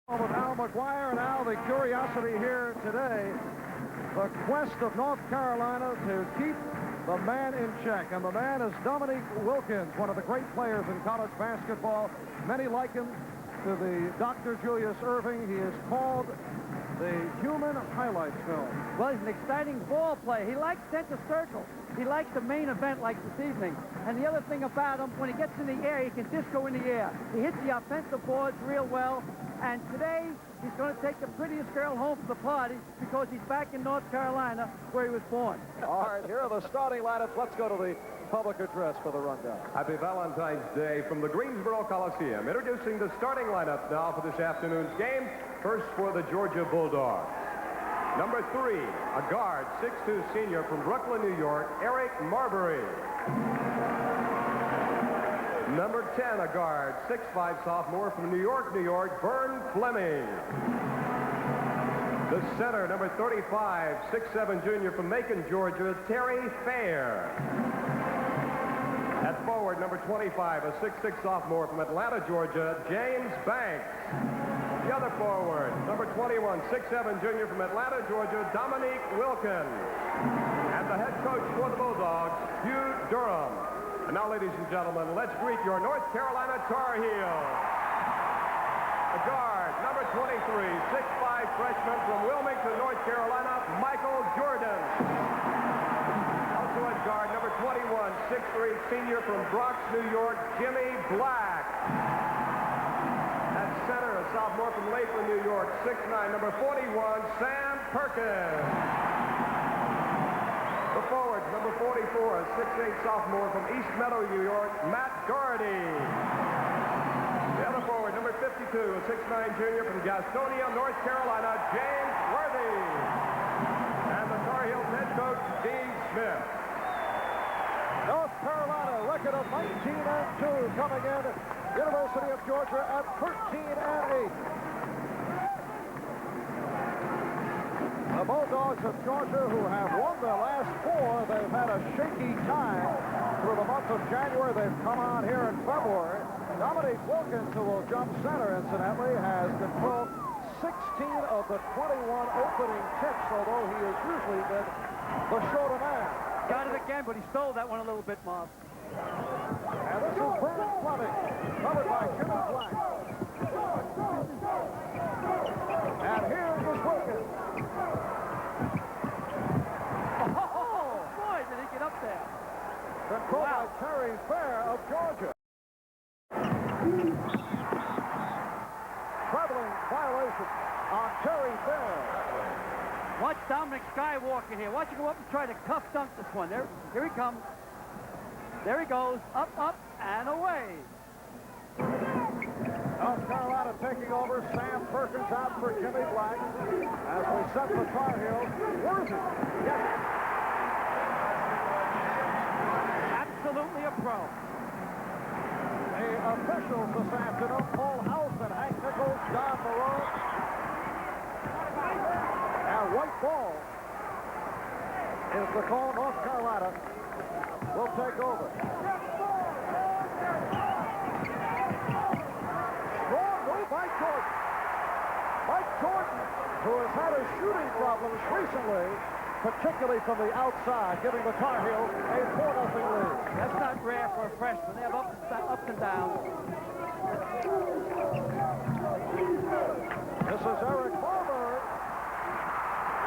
With Al McGuire, and Al, the curiosity here today, the quest of North Carolina to keep the man in check. And the man is Dominique Wilkins, one of the great players in college basketball. Many liken him to the Dr. Julius Erving. He is called the human highlights film. Well, he's an exciting ball player. He likes center circle. He likes the main event like this evening. And the other thing about him, when he gets in the air, he can disco in the air. He hits the offensive boards real well. And today, he's going to take the prettiest girl home from the party because he's back in North Carolina where he was born. All right, here are the starting lineups. Let's go to the public address for the rundown. Happy Valentine's Day from the Greensboro Coliseum. Introducing the starting lineup now for this afternoon's game. First for the Georgia Bulldogs. Number 3, a guard, 6'2" senior from Brooklyn, New York, Eric Marbury. Number 10, a guard, 6'5" sophomore from New York, Vern Fleming. The center, number 35, 6'7" junior from Macon, Georgia, Terry Fair. At forward, number 25, a 6'6" sophomore from Atlanta, Georgia, James Banks. The other forward, number 21, 6'7" junior from Atlanta, Georgia, Dominique Wilkins. And the head coach for the Bulldogs, Hugh Durham. And now, ladies and gentlemen, let's greet your North Carolina Tar Heels. The guard, number 23, 6'5" freshman from Wilmington, North Carolina, Michael Jordan. Also at guard, number 21, 6'3" senior from Bronx, New York, Jimmy Black. At center, a sophomore from Lakeland, New York, 6'9", number 41, Sam Perkins. The forward, number 44, a 6'8" sophomore from East Meadow, New York, Matt Doherty. The other forward, number 52, a 6'9" junior from Gastonia, North Carolina, James Worthy. And the Tar Heels head coach, Dean Smith. North Carolina, record of 19-2 coming in. University of Georgia at 13-8. The Bulldogs of Georgia, who have won their last 4, they've had a shaky time through the month of January. They've come on here in February. Dominique Wilkins, who will jump center, incidentally, has controlled 16 of the 21 opening kicks, although he has usually been the shorter man. Got it again, but he stole that one a little bit, Marv. And this is Vern Fleming, covered by Jimmy Black. And here is Wilkins. Oh, boy, did he get up there. Controlled by Terry Fair of Georgia. Traveling violation on Terry Fair. Watch Dominic Skywalker here. Watch him go up and try to cuff dunk this one. Here he comes. There he goes. Up, up, and away. North Carolina taking over. Sam Perkins out for Jimmy Black. As we set the Tar Heels. Worthy. Yes. Absolutely a pro. The officials this afternoon, Paul House and Hank Nichols, Don Moreau. And white ball is the call. North Carolina will take over. Strong move by Jordan. Mike Jordan, who has had his shooting problems recently, particularly from the outside, giving the Tar Heels a 4-0 lead. That's not rare for a freshman. They have ups and downs. This is Eric Marbury.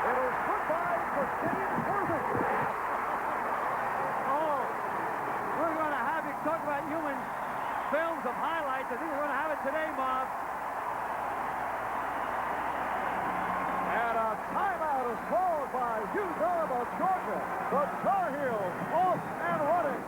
It is goodbye for James Worthy. Oh, we're going to have you talk about human films of highlights. I think we're going to have it today, Bob. And a timeout is called by Hugh Durham of Georgia. The Tar Heels off and running.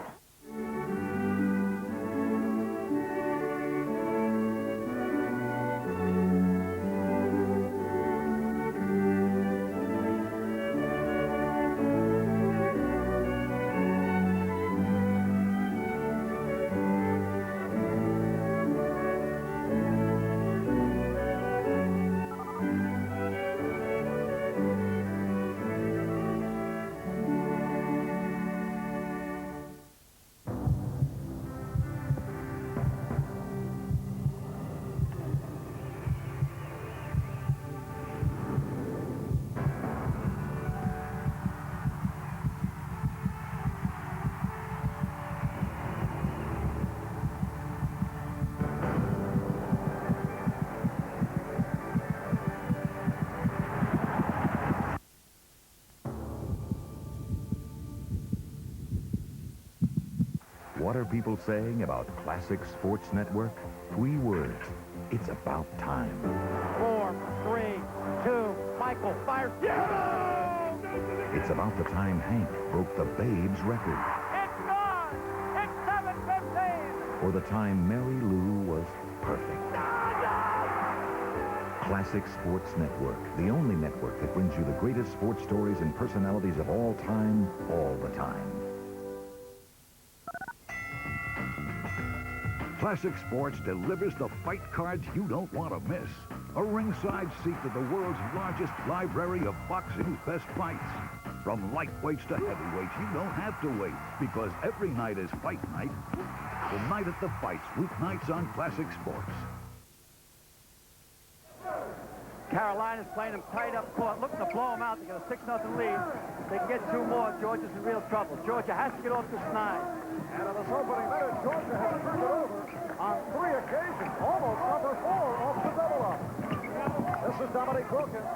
people saying about Classic Sports Network? 3 words. It's about time. 4, 3, 2, Michael fires. Yeah! It's about the time Hank broke the Babes record. It's gone! It's 7:15! Or the time Mary Lou was perfect. Classic Sports Network, the only network that brings you the greatest sports stories and personalities of all time, all the time. Classic Sports delivers the fight cards you don't want to miss. A ringside seat to the world's largest library of boxing's best fights. From lightweights to heavyweights, you don't have to wait, because every night is fight night. The night at the fights, weeknights on Classic Sports. Carolina's playing them tight up court, looking to blow them out. They get a 6-0 lead. They can get 2 more. Georgia's in real trouble. Georgia has to get off this 9. And in this opening minute, Georgia has turned it over on 3 occasions. Almost number 4 off the double up. This is Dominique Wilkins.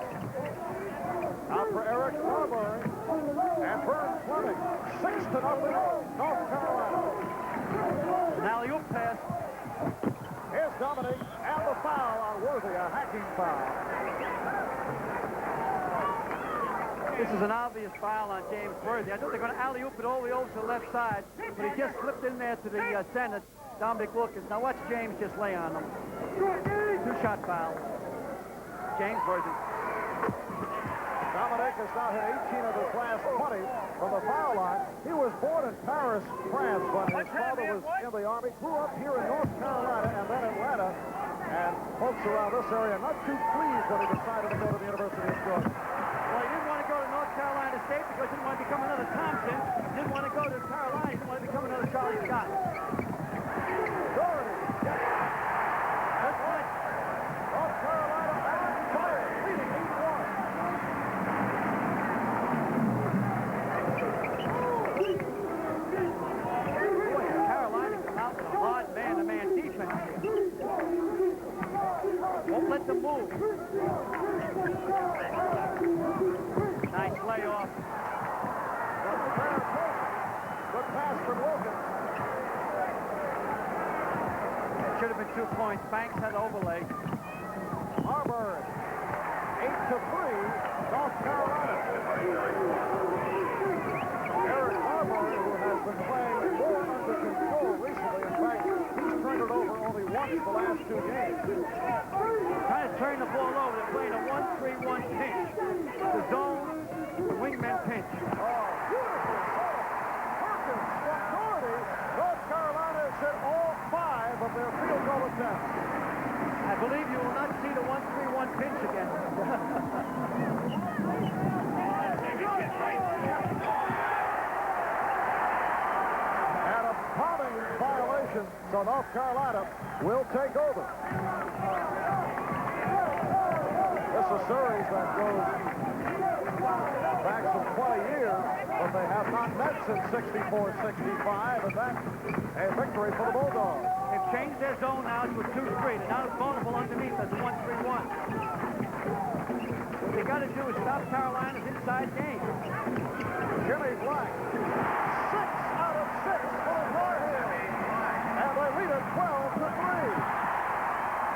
Out for Eric Marbury. And Vern Fleming. 6-0, North Carolina. An alley-oop pass. Here's Dominique, and the foul on Worthy, a hacking foul. This is an obvious foul on James Worthy. I thought they're going to alley-oop it all the way over to the left side, but he just slipped in there to the center, Dominique Wilkins. Now watch James just lay on him. 2-shot foul. James Worthy. Dominique has now hit 18 of his last 20 from the foul line. He was born in Paris, France, when his father was in the Army, grew up here in North Carolina and then Atlanta. And folks around this area not too pleased when he decided to go to the University of Georgia. Well, he didn't want to go to North Carolina State because he didn't want to become another Thompson. He didn't want to go to Carolina. He didn't want to become another Charlie Scott. Doherty. That's right. North Carolina back in fire, leading 8-1. Carolina come out with a hard man-to-man defense here. Won't let them move. Nice layoff. Good pass from Wilkins. Should have been 2 points. Banks had overlay. Marbury. 8-3, North Carolina. Eric Marbury, who has been playing more under control recently. In fact, he's turned it over only once the last 2 games. Trying to turn the ball over. They're playing a 1-3-1 pinch. The zone, the wingman pinch. Oh, beautiful set. Perkins from Doherty. North Carolina has hit all 5 of their field goal attempts. I believe you will not see the 1-3-1 pinch again. And a bombing violation, so North Carolina will take over. This is a series that goes back some 20 years, but they have not met since 64-65, and that's a victory for the Bulldogs. They've changed their zone now to a 2-3. They're not as vulnerable underneath as a 1-3-1. What they got to do is stop Carolina's inside game. Jimmy Black, 6 out of 6 for the Tar Heels, and they lead it 12-3.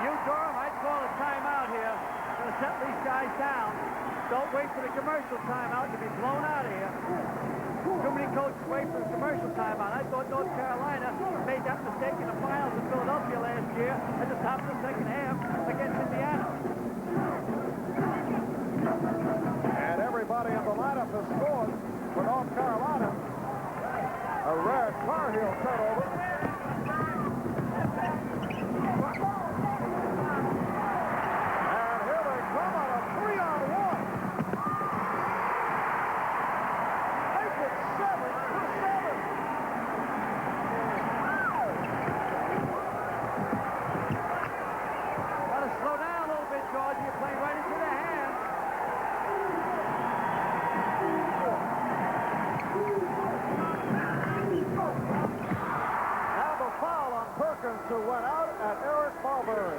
You, Durham, I'd call a timeout here. Going to set these guys down. Don't wait for the commercial timeout to be blown out of here. Too many coaches wait for the commercial timeout. I thought North Carolina made that mistake in the finals in Philadelphia last year at the top of the second half against Indiana. And everybody in the lineup has scored for North Carolina. A rare Tar Heel turnover. And here they come on a 3-on-1. Make it 7-7. Got to slow down a little bit, Georgia. You're playing right into their hands. Now the foul on Perkins, who went out at Eric Marbury.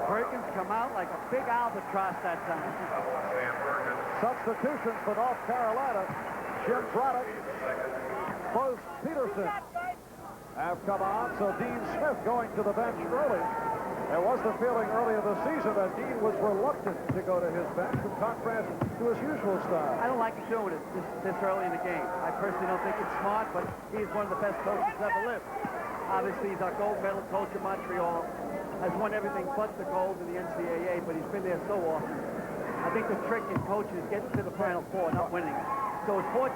Perkins come out like a big albatross that time. Substitutions for North Carolina. Jim Braddock, Buzz Peterson. have come on. So Dean Smith going to the bench early. There was the feeling earlier this season that Dean was reluctant to go to his bench in contrast to his usual style. I don't like doing it this early in the game. I personally don't think it's smart, but he is one of the best coaches ever lived. Obviously, he's our gold medal coach in Montreal, has won everything but the gold in the NCAA, but he's been there so often. I think the trick in coaching is getting to the Final Four, not winning. So it's 14-3,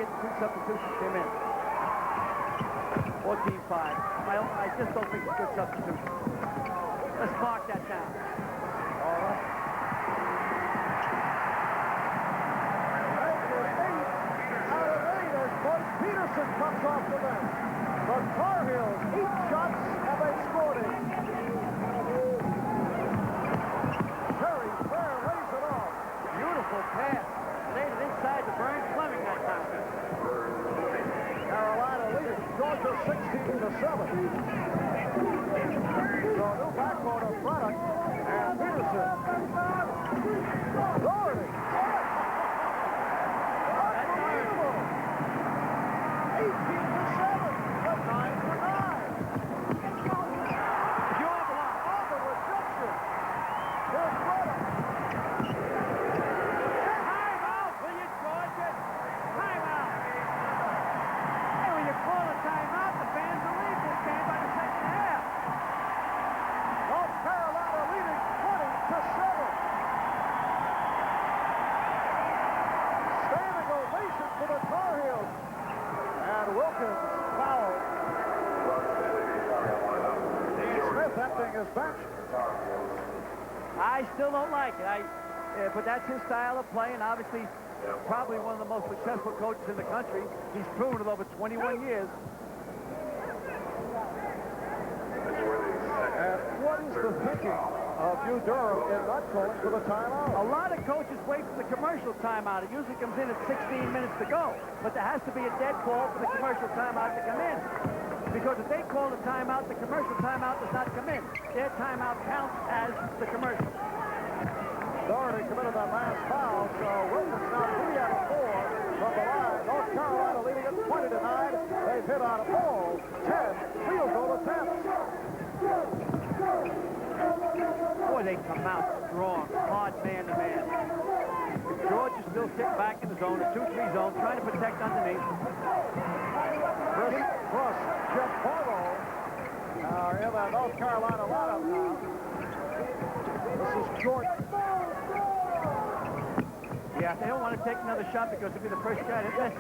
and 2 substitutions came in. 14-5. I just don't think it's good substitution. Let's mark that down. All right. Out of 8 as Buzz Peterson comes off the bench. The Tar Heels 8 shots and they scored it. Terry Fair lays it off. Beautiful pass. Laid it inside to Vern Fleming that time. Carolina leading Georgia 16-7. So new backbone of Braddock and Peterson. Doherty. Unbelievable. 18-7. The 9-9. On the rejection. Here's Braddock. Timeout for you, Georgia. Timeout. And when you call a timeout, the fans will leave this game by the second half. North Carolina leading 20-7. Standing ovation for the Tar Heels. And Wilkins fouled. Dean Smith emptying his bench. I still don't like it. But that's his style of play, and obviously probably one of the most successful coaches in the country. He's proven it over 21 years. And what is the thinking of Hugh Durham in not calling for the timeout? A lot of coaches wait for the commercial timeout. It usually comes in at 16 minutes to go. But there has to be a dead call for the commercial timeout to come in. Because if they call the timeout, the commercial timeout does not come in. Their timeout counts as the commercial. Doherty committed that last foul, so Wilkins now 3 out of 4 from the line. North Carolina leading it 20-9. They've hit on all 10 field goal attempts. Boy, they come out strong, hard man-to-man. Georgia's still sitting back in the zone, a 2-3 zone, trying to protect underneath. Chris Cross, Jeff Barlow are in that North Carolina lineup now. This is Jordan. Yeah, they don't want to take another shot because it'll be the first guy to miss.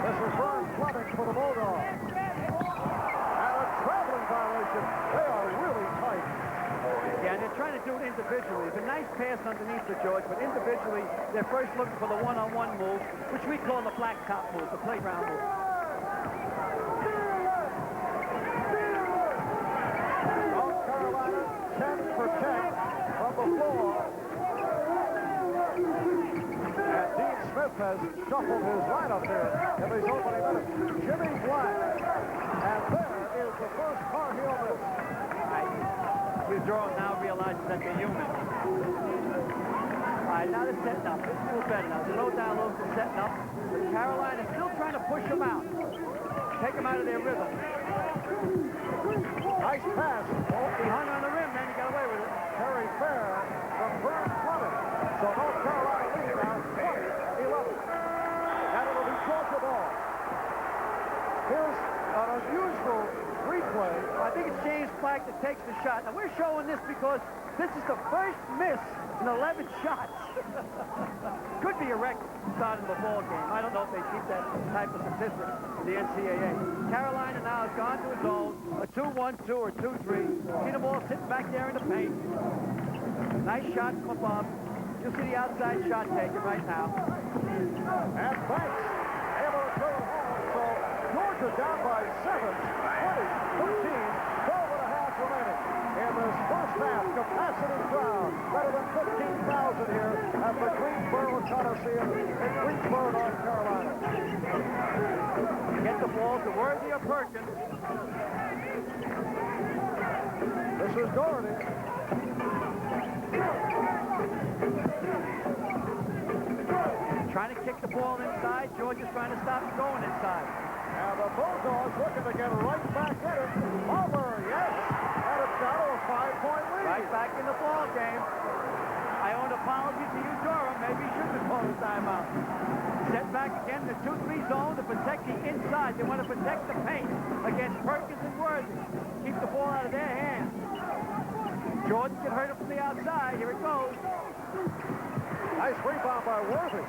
This is Vern Fleming for the Bulldogs. And a traveling violation. They are really tight. Yeah, and they're trying to do it individually. It's a nice pass underneath the George, but individually, they're first looking for the one-on-one move, which we call the blacktop move, the playground move. North Carolina 10 for 10 from the floor. And Dean Smith has shuffled his lineup here in these opening minutes. Jimmy Black. And there is the first Tar Heel miss. Hugh Durham now realizes that they're human. All right, now they're setting up. This is a little better now. They're low down, low, they're setting up. But Carolina's still trying to push them out. Take them out of their rhythm. Nice pass. Oh, he hung on the rim, man. He got away with it. Terry Fair from Vern Fleming. So North Carolina leading now 20-11. And it'll be Georgia ball. Here's an unusual replay. I think it's James Black that takes the shot. Now, we're showing this because this is the first miss in 11 shots. Could be a record starting the ball game. I don't know if they keep that type of statistic in the NCAA. Carolina now has gone to a zone, a 2-1-2 or 2-3. See the ball sitting back there in the paint. Nice shot from above. You'll see the outside shot taken right now. And Banks able to throw it home. So Georgia down by 7, 20, 13, 12 and a half remaining. In this first half, capacity crowd, better than 15,000 here at the Greensboro Coliseum in Greensboro, North Carolina. Get the ball to Worthy of Perkins. This is Doherty. Trying to kick the ball inside. Georgia's trying to stop it going inside. And the Bulldogs looking to get right back in it. Over, yes. And it's down to a 5-point lead. Right back in the ball game. I owe an apology to you, Durham. Maybe you shouldn't have called a timeout. Set back again in the 2-3 zone to protect the inside. They want to protect the paint against Perkins and Worthy. Keep the ball out of their hands. Jordan can hurt him from the outside. Here it goes. Nice rebound by Worthy.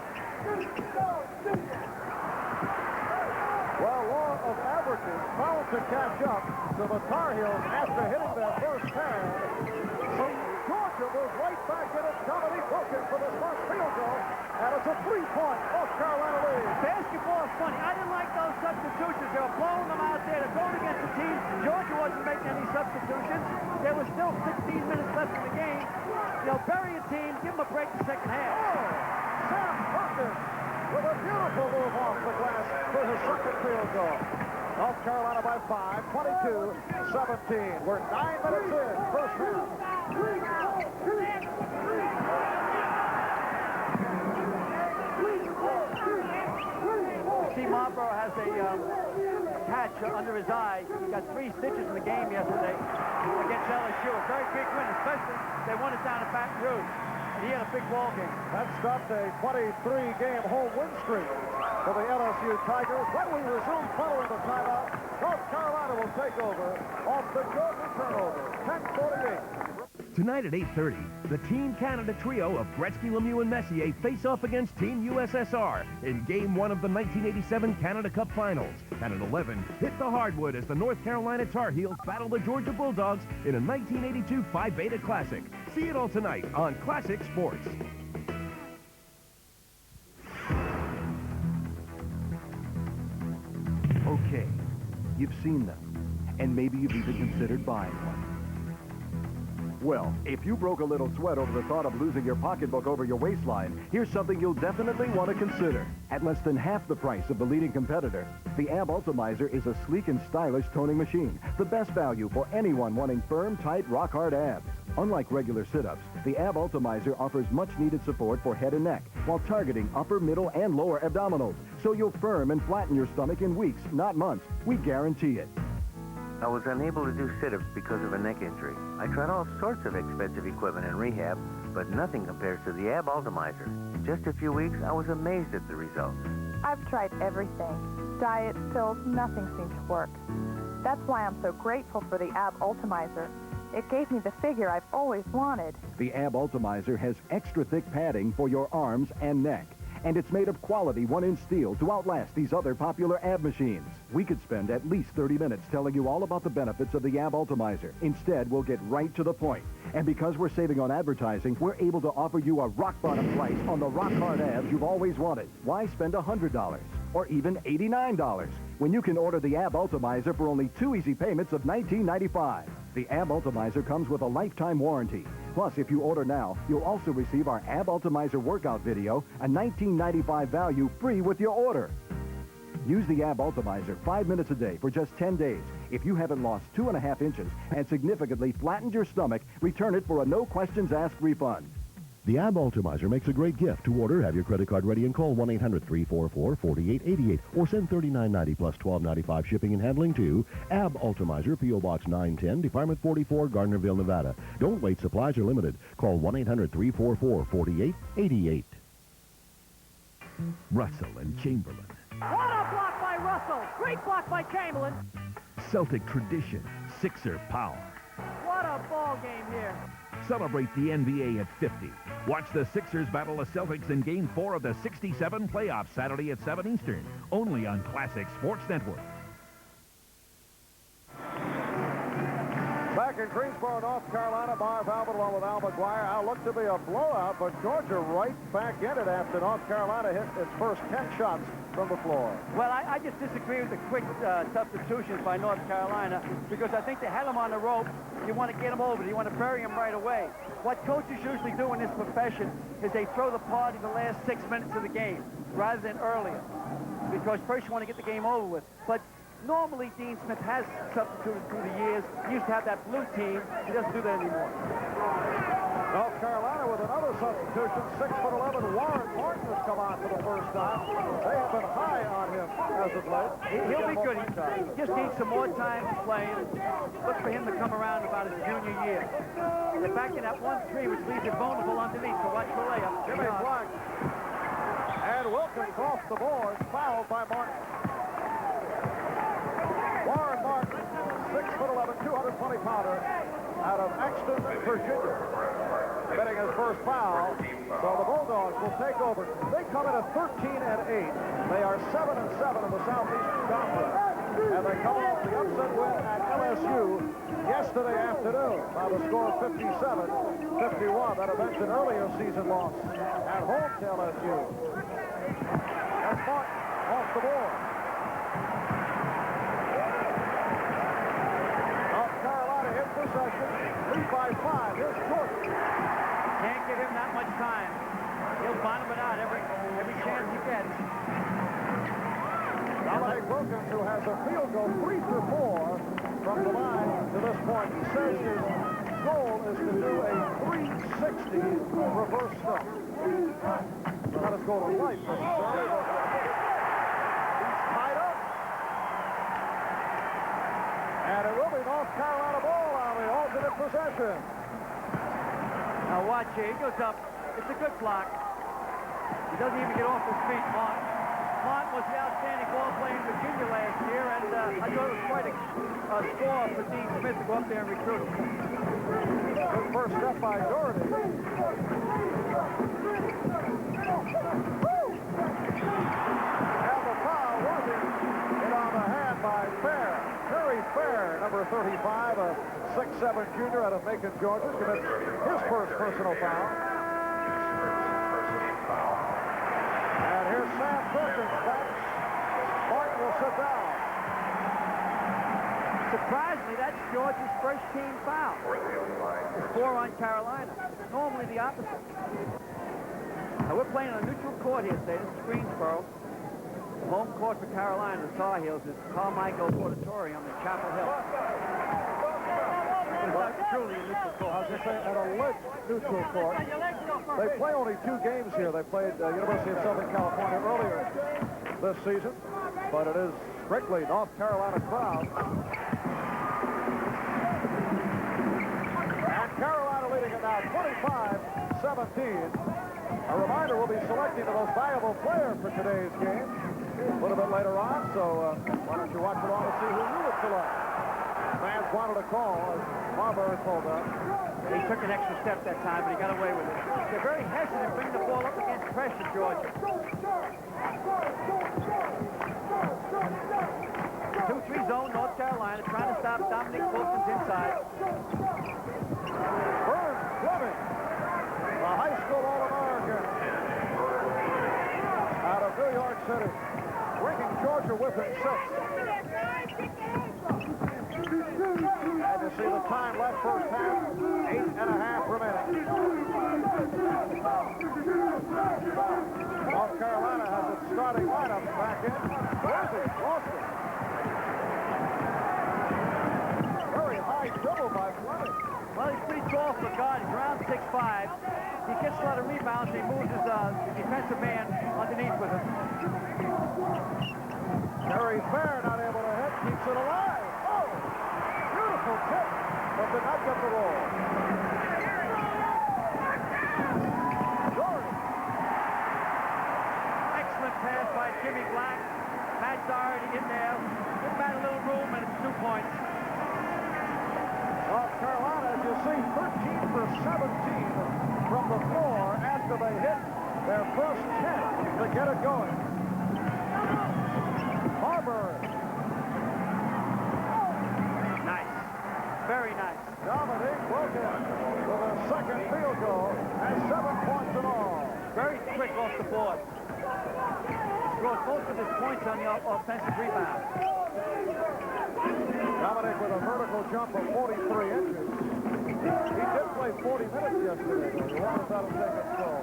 Well, law of averages bound to catch up to the Tar Heels after hitting their first pad. So Georgia was right back in it. Dominique Wilkins for the first field goal. And it's a 3-point North Carolina lead. Basketball is funny. I didn't like those substitutions. They were blowing them out there. They're going against the team. Georgia wasn't making any substitutions. There was still 16 minutes left in the game. They'll bury a team, give them a break in the second half. Oh, Sam Perkins with a beautiful move off the glass for his second field goal. North Carolina by 5, 22-17. We're 9 minutes in, first half. Steve Marlborough has a patch under his eye. He got 3 stitches in the game yesterday against LSU. A very big win, especially they won it down at Baton Rouge. And he had a big ball game. That stopped a 23-game home win streak for the LSU Tigers. When we resume following the timeout, North Carolina will take over off the Georgia turnover. 10:48. Tonight at 8:30, the Team Canada trio of Gretzky, Lemieux, and Messier face off against Team USSR in Game 1 of the 1987 Canada Cup Finals. And at 11, hit the hardwood as the North Carolina Tar Heels battle the Georgia Bulldogs in a 1982 Phi Beta Classic. See it all tonight on Classic Sports. Okay, you've seen them, and maybe you've even considered buying one. Well, if you broke a little sweat over the thought of losing your pocketbook over your waistline, here's something you'll definitely want to consider. At less than half the price of the leading competitor, the AB Ultimizer is a sleek and stylish toning machine. The best value for anyone wanting firm, tight, rock-hard abs. Unlike regular sit-ups, the AB Ultimizer offers much-needed support for head and neck while targeting upper, middle, and lower abdominals. So you'll firm and flatten your stomach in weeks, not months. We guarantee it. I was unable to do sit-ups because of a neck injury. I tried all sorts of expensive equipment in rehab, but nothing compares to the AB Ultimizer. In just a few weeks, I was amazed at the results. I've tried everything. Diet, pills, nothing seemed to work. That's why I'm so grateful for the AB Ultimizer. It gave me the figure I've always wanted. The AB Ultimizer has extra thick padding for your arms and neck. And it's made of quality 1-inch steel to outlast these other popular ab machines. We could spend at least 30 minutes telling you all about the benefits of the AB Ultimizer. Instead, we'll get right to the point. And because we're saving on advertising, we're able to offer you a rock-bottom price on the rock-hard abs you've always wanted. Why spend $100 or even $89 when you can order the AB Ultimizer for only 2 easy payments of $19.95? The AB Ultimizer comes with a lifetime warranty. Plus, if you order now, you'll also receive our AB Ultimizer workout video, a $19.95 value free with your order. Use the AB Ultimizer 5 minutes a day for just 10 days. If you haven't lost 2.5 inches and significantly flattened your stomach, return it for a no-questions-asked refund. The AB Ultimizer makes a great gift. To order, have your credit card ready and call 1-800-344-4888 or send $39.90 plus $12.95 shipping and handling to AB Ultimizer, P.O. Box 910, Department 44, Gardnerville, Nevada. Don't wait. Supplies are limited. Call 1-800-344-4888. Russell and Chamberlain. What a block by Russell. Great block by Chamberlain. Celtic tradition. Sixer power. What a ball game here. Celebrate the NBA at 50. Watch the Sixers battle the Celtics in Game 4 of the 67 playoffs Saturday at 7 Eastern. Only on Classic Sports Network. Back in Greensboro, North Carolina, Marv Albert along with Al McGuire. I'll look to be a blowout, but Georgia right back in it after North Carolina hit its first 10 shots from the floor. Well, I just disagree with the quick substitutions by North Carolina because I think they had them on the rope. You want to get them over. You want to bury them right away. What coaches usually do in this profession is they throw the party the last 6 minutes of the game rather than earlier because first you want to get the game over with. But normally Dean Smith has substituted through the years. He used to have that blue team. He doesn't do that anymore. North Carolina with another substitution, 6'11", Warren Martin has come on for the first time. They have been high on him as of late. He'll be good. He just needs some more time playing. Look for him to come around about his junior year. They're back in that 1-3, which leaves it vulnerable underneath, so watch the layup. Jimmy Black. And Wilkins off the board, fouled by Martin. Warren Martin, 6'11", 220-pounder, out of Exton, Virginia, getting his first foul. So the Bulldogs will take over. They come in at 13-8. They are 7-7 in the Southeastern Conference, and they come off the upset win at LSU yesterday afternoon by the score of 57-51. That avenged an earlier season loss at home to LSU. That's Martin off the board. North Carolina in possession, lead by 5. Here's Jordan. Can't give him that much time. He'll bottom it out every chance he gets. Dominique Wilkins, who has a field goal 3 for 4 from the line to this point. He says his goal is to do a 360 reverse stump. So not his goal of life, necessarily. He's tied up. And it will be North Carolina ball on the alternate possession. Now watch here. He goes up. It's a good block. He doesn't even get off his feet, Martin. Martin was the outstanding ball player in Virginia last year, and I thought it was quite a score for Dean Smith to go up there and recruit him. Good first step by Doherty. And the foul wasn't hit on the hand by Fair. Terry Fair, number 35, a 6'7" junior out of Macon, Georgia, commits his first personal foul. And here's Sam Perkins back. Martin will sit down. Surprisingly, that's Georgia's first team foul. It's 4 on Carolina. It's normally the opposite. Now, we're playing on a neutral court here today. This is Greensboro. The home court for Carolina, the Tar Heels, is Carmichael Auditorium in Chapel Hill. It's not truly a neutral court. I was just saying, an alleged neutral court. They play only 2 games here. They played University of Southern California earlier this season, but it is strictly North Carolina crowd. And Carolina leading it now 25-17. A reminder, we'll be selecting the most valuable player for today's game a little bit later on, so why don't you watch along and see who you would select. Fans wanted a call as Marbury pulled up. He took an extra step that time, but he got away with it. They're very hesitant to bring the ball up against pressure, Georgia. 2-3 zone, North Carolina, trying to stop Dominique Wilkins inside. Vern Fleming, a high school All-American out of New York City, bringing Georgia with him 6. And you see the time left first half, 8.5 remaining. North Carolina has its starting lineup back in. Jersey lost it. Very high dribble by Fleming. Well, he's pretty tall for a guard. He's around 6'5". He gets a lot of rebounds, and he moves his defensive man underneath with him. Terry Fair not able to hit, keeps it alive. Oh, beautiful tip, but did not get the roll. Jordan. Excellent pass by Jimmy Black. Matt's already in there. Give Matt a little room, and it's 2 points. North Carolina, as you see, 13 for 17 from the floor after they hit their first 10 to get it going. Marbury. Nice. Very nice. Dominique Wilkins with a second field goal and 7 points in all. Very quick off the board. He scored most of his points on the offensive rebound. Dominique with a vertical jump of 43 inches. He did play 40 minutes yesterday, though. You want to let him take it slow.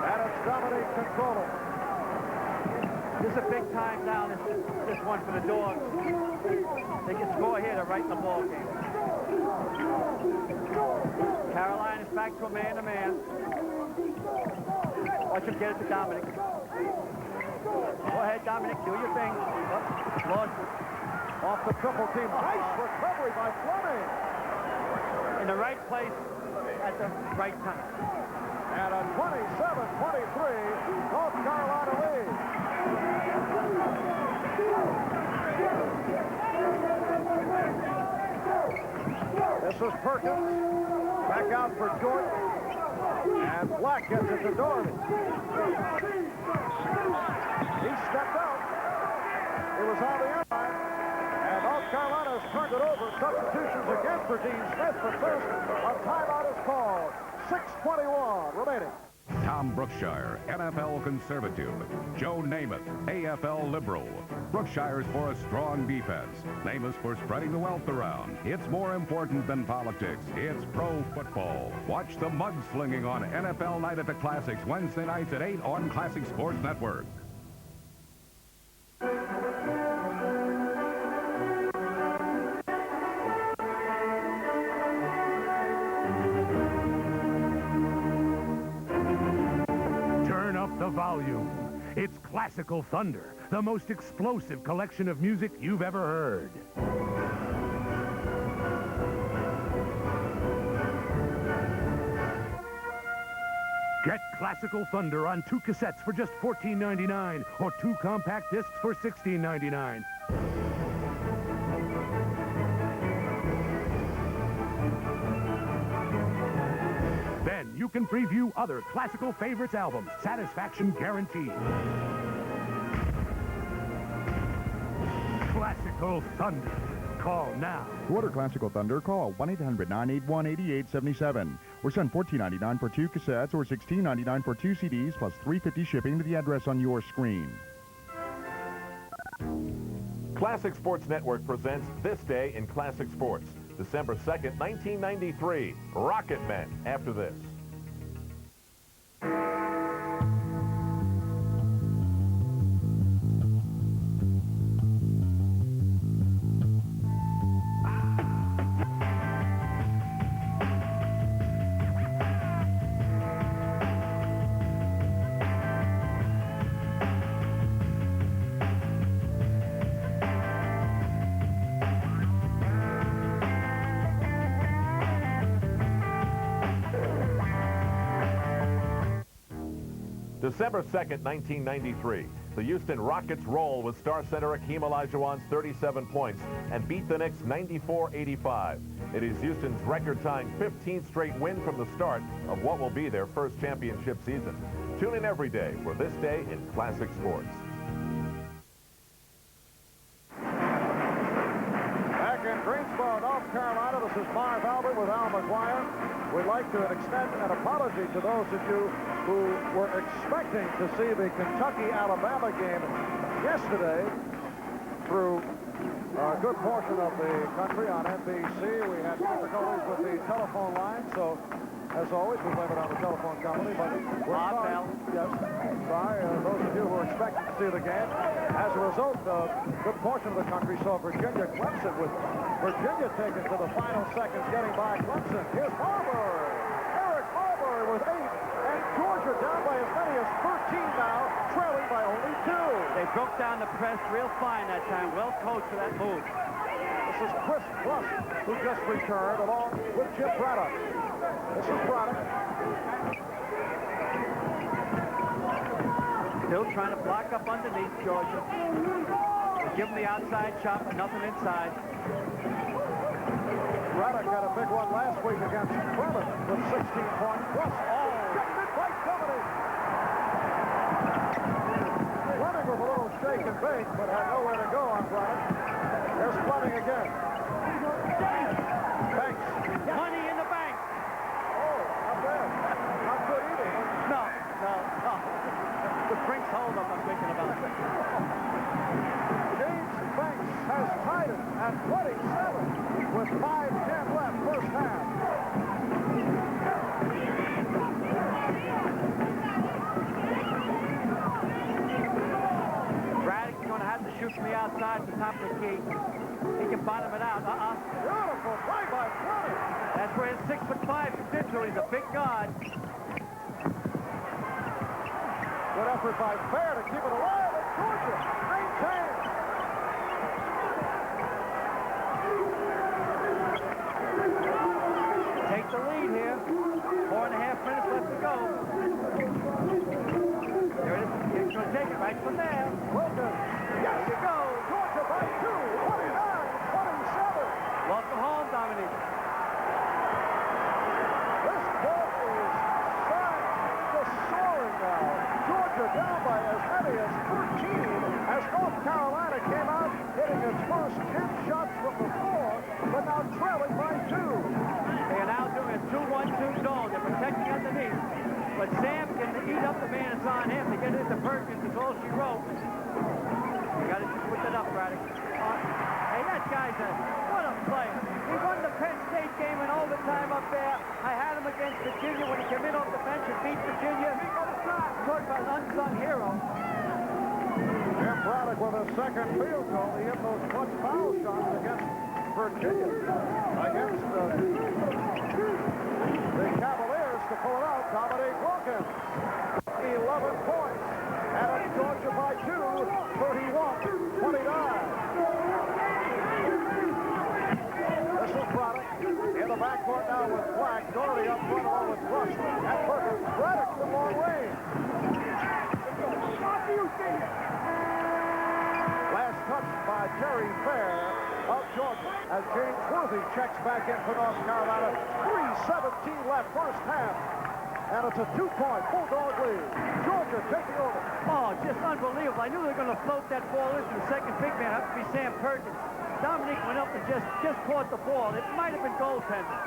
And it's Dominique controlling. This is a big time down, this one for the Dogs. They can score here to right in the ball game. Caroline is back to a man-to-man. Watch him get it to Dominic. Go ahead, Dominic. Do your thing. Lost it. Off the triple team. Nice recovery by Fleming. In the right place at the right time. And a 27-23 North Carolina lead. This is Perkins. Back out for Jordan. And Black gets it to Doherty. He stepped out. It was on the inside. And North Carolina has turned it over. Substitutions again for Dean Smith, but first a timeout is called. 6:21 remaining. Tom Brookshire, NFL conservative. Joe Namath, AFL liberal. Brookshire's for a strong defense. Namath's for spreading the wealth around. It's more important than politics. It's pro football. Watch the mudslinging on NFL Night at the Classics Wednesday nights at 8 on Classic Sports Network. The volume. It's Classical Thunder, the most explosive collection of music you've ever heard. Get Classical Thunder on 2 cassettes for just $14.99 or 2 compact discs for $16.99. You can preview other classical favorites albums. Satisfaction guaranteed. Classical Thunder. Call now. To order Classical Thunder, call 1-800-981-8877 or send $14.99 for 2 cassettes or $16.99 for 2 CDs plus $3.50 shipping to the address on your screen. Classic Sports Network presents This Day in Classic Sports. December 2nd, 1993. Rocket Men after this. December 2nd, 1993. The Houston Rockets roll with star center Hakeem Olajuwon's 37 points and beat the Knicks 94-85. It is Houston's record-tying 15th straight win from the start of what will be their first championship season. Tune in every day for This Day in Classic Sports. Back in Greensboro, North Carolina, this is Marv Albert with Al McGuire. We'd like to extend an apology to those of you who were expecting to see the Kentucky-Alabama game yesterday through a good portion of the country on NBC. We had difficulties with the telephone line, so as always, we blame it on the telephone company, but we're sorry. Yes, sorry, those of you who were expecting to see the game. As a result, a good portion of the country saw Virginia-Clemson, with Virginia taken to the final seconds, getting by Clemson. Here's Marbury. Eric Marbury with 8, and Georgia down by as many as 13 now, trailing by only 2. They broke down the press real fine that time. Well coached for that move. This is Chris Pluss, who just returned, along with Jim Braddock. This is Braddock. Still trying to block up underneath Georgia. Give them the outside chop, nothing inside. Braddock had a big one last week against Fleming with 16 points. Plus, getting it by Dominique. Fleming with a little shake and bake, but had nowhere to go on Braddock. There's Fleming again. Banks. Money in the bank. Oh, not bad. Not good either. No. The Brinks hold up I'm thinking about. James Banks has tied it at 27 with 5:10 left first half. Braddock's going to have to shoot from the outside at the top of the key. He can bottom it out. Beautiful play by Fleming. That's where his 6'5" comes into. He's a big guard. Good effort by Fair to keep it alive, and Georgia maintains. Take the lead here. 4.5 minutes left to go. There it is. He's going to take it right from there. Wilkins. Yes, you go. Georgia by 2, 29-27. Welcome home, Dominique. This ball is just soaring now. Georgia down by as many as 13 as North Carolina came out hitting its first 10 shots from the floor, but now trailing by 2. They are now doing a 2-1-2 zone. They're protecting underneath. But Sam can eat up the man that's on him to get into Perkins. That's all she wrote. You got to just put that up, Braddock. Hey, that guy's what a player. He won the Penn State game in overtime up there. I had him against Virginia when he came in off the bench and beat Virginia. Talk about an unsung hero. Jim Braddock with a second field goal. He hit those clutch foul shots against Virginia. Against the Cavaliers to pull it out. Dominique Wilkins. 11 points. And it's Georgia by 2, 31-29. This is Braddock in the backcourt now with Black. Doherty up front along with Rush and Perkins. Braddock from long range. Last touch by Terry Fair of Georgia as James Worthy checks back in for North Carolina. 3:17 left first half. And it's a 2-point Bulldog lead. Georgia taking over. Oh, just unbelievable. I knew they were going to float that ball into the second big man. Have to be Sam Perkins. Dominique went up and just caught the ball. It might have been goaltending.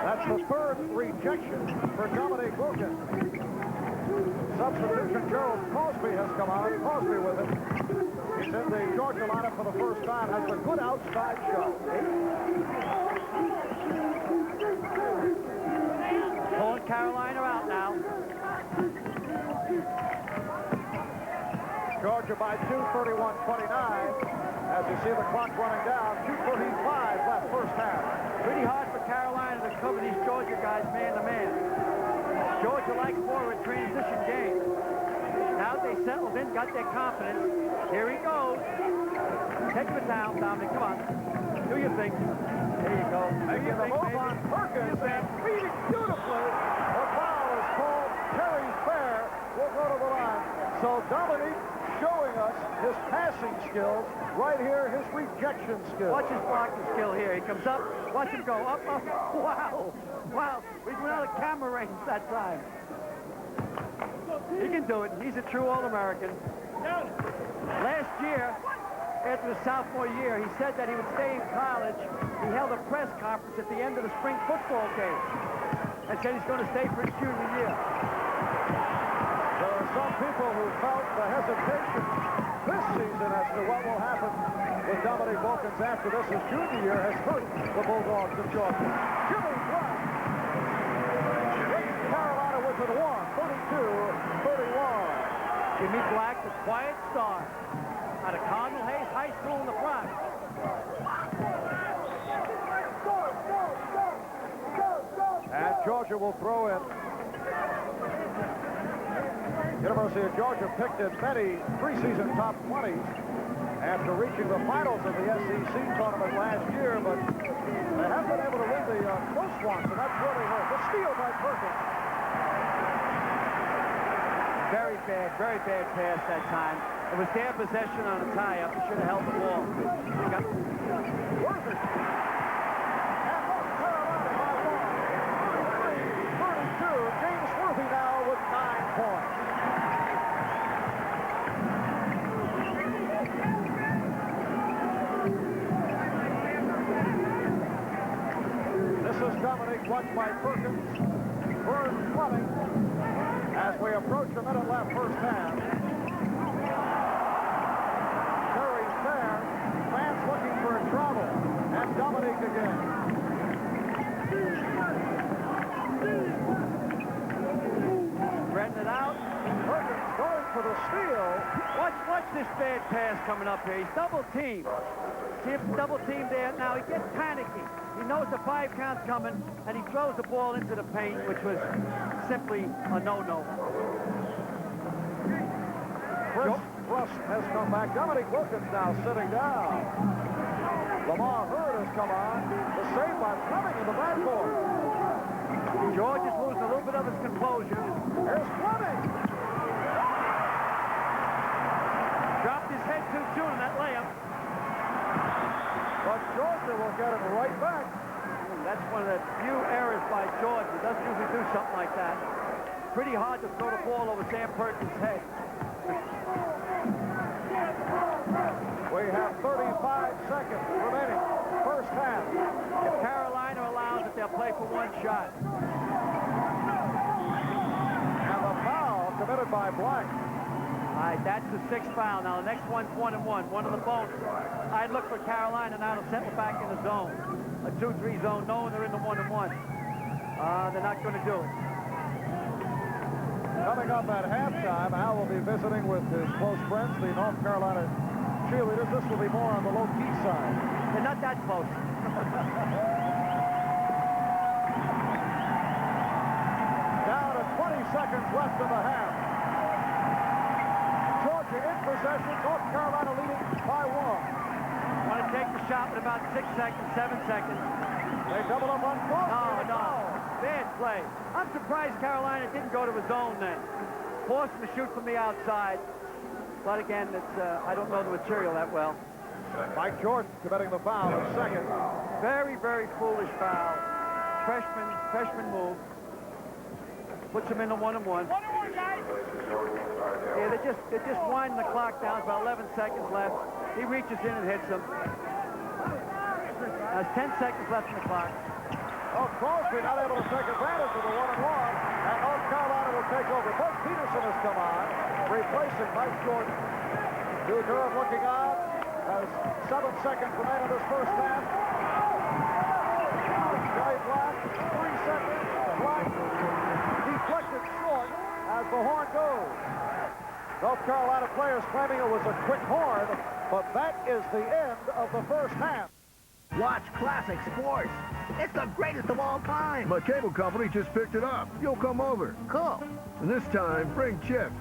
That's the third rejection for Dominique Wilkins. Substitution Gerald Crosby has come out. Crosby with it. He's in the Georgia lineup for the first time. Has a good outside shot. Pulling Carolina out now. Georgia by 2, 31-29. As you see the clock running down, 2:35 left first half. Pretty hard for Carolina to cover these Georgia guys man to man. Georgia likes more of a transition game. Now they settled in, got their confidence. Here he goes. Take him down, Dominic. Come on. Do your thing. There you go. Making the move on Perkins and feeding beautifully. The foul is called. Terry Fair will go to the line. So Dominique showing us his passing skills. Right here, his rejection skills. Watch his blocking skill here. He comes up. Watch him go. Up, up. Wow. Wow. We went out of camera range that time. He can do it. He's a true All-American. Last year, after his sophomore year, he said that he would stay in college. He held a press conference at the end of the spring football game and said he's going to stay for his junior year. There are some people who felt the hesitation this season as to what will happen with Dominique Wilkins after this. His junior year has hurt the Bulldogs of Georgia. Jimmy Black. Carolina wins it 32-31. Jimmy Black, the quiet star out of Cardinal Hayes High School in the Bronx. And Georgia will throw in. University of Georgia picked in many preseason top 20s after reaching the finals of the SEC tournament last year, but they haven't been able to win the close ones, and that's really hurt. The steal by Perkins. Very bad pass that time. It was their possession on a tie-up. They should have held the ball. Worthy. And North Carolina by 1. 32. James Worthy now with 9 points. This is Dominique, watched by Perkins. Vern Fleming as we approach a minute left first half. Terry Fair, fans looking for a travel, and Dominique again. spreading it out. Perkins going for the steal. Watch this bad pass coming up here. He's double-teamed. See if he's double-teamed there. Now he gets panicky. He knows the 5 count's coming, and he throws the ball into the paint, which was simply a no-no. Rust has come back. Dominique Wilkins now sitting down. Lamar Hurd has come on. The save by Fleming in the backboard. George is losing a little bit of his composure. Here's Fleming. Dropped his head too soon in that layup. But Georgia will get it right back. That's one of the few errors by George. He doesn't usually do something like that. Pretty hard to throw the ball over Sam Perkins' head. We have 35 seconds remaining. First half. If Carolina allows it, they'll play for 1 shot. And the foul committed by Black. All right, that's the 6th foul. Now, the next one's 1-1, one of the bonus. I'd look for Carolina now to settle back in the zone. A 2-3 zone, knowing they're in the 1-1. They're not going to do it. Coming up at halftime, Al will be visiting with his close friends, the North Carolina cheerleaders. This will be more on the low-key side. They're not that close. Down to 20 seconds left in the half. Georgia in possession. North Carolina leading by 1. Want to take the shot with about 6 seconds, 7 seconds. They double up on Faulk. No. Bad play. I'm surprised Carolina didn't go to his zone then. Forced him to shoot from the outside. But again, it's I don't know the material that well. Mike Jordan committing the foul in second. Very, very foolish foul. Freshman move. Puts him in the 1-1. 1-1, guys. Yeah, they're just winding the clock down. It's about 11 seconds left. He reaches in and hits him. There's 10 seconds left in the clock. Oh, Crosby not able to take advantage of the 1-1, and North Carolina will take over. Bud Peterson has come on, replacing Mike Jordan. Hugh Durham looking on as 7 seconds remain in this first half. Joey Black, 3 seconds. Black deflected short as the horn goes. North Carolina players claiming it was a quick horn, but that is the end of the first half. Watch classic sports. It's the greatest of all time. My cable company just picked it up. You'll come over. Cool. And this time, bring chips.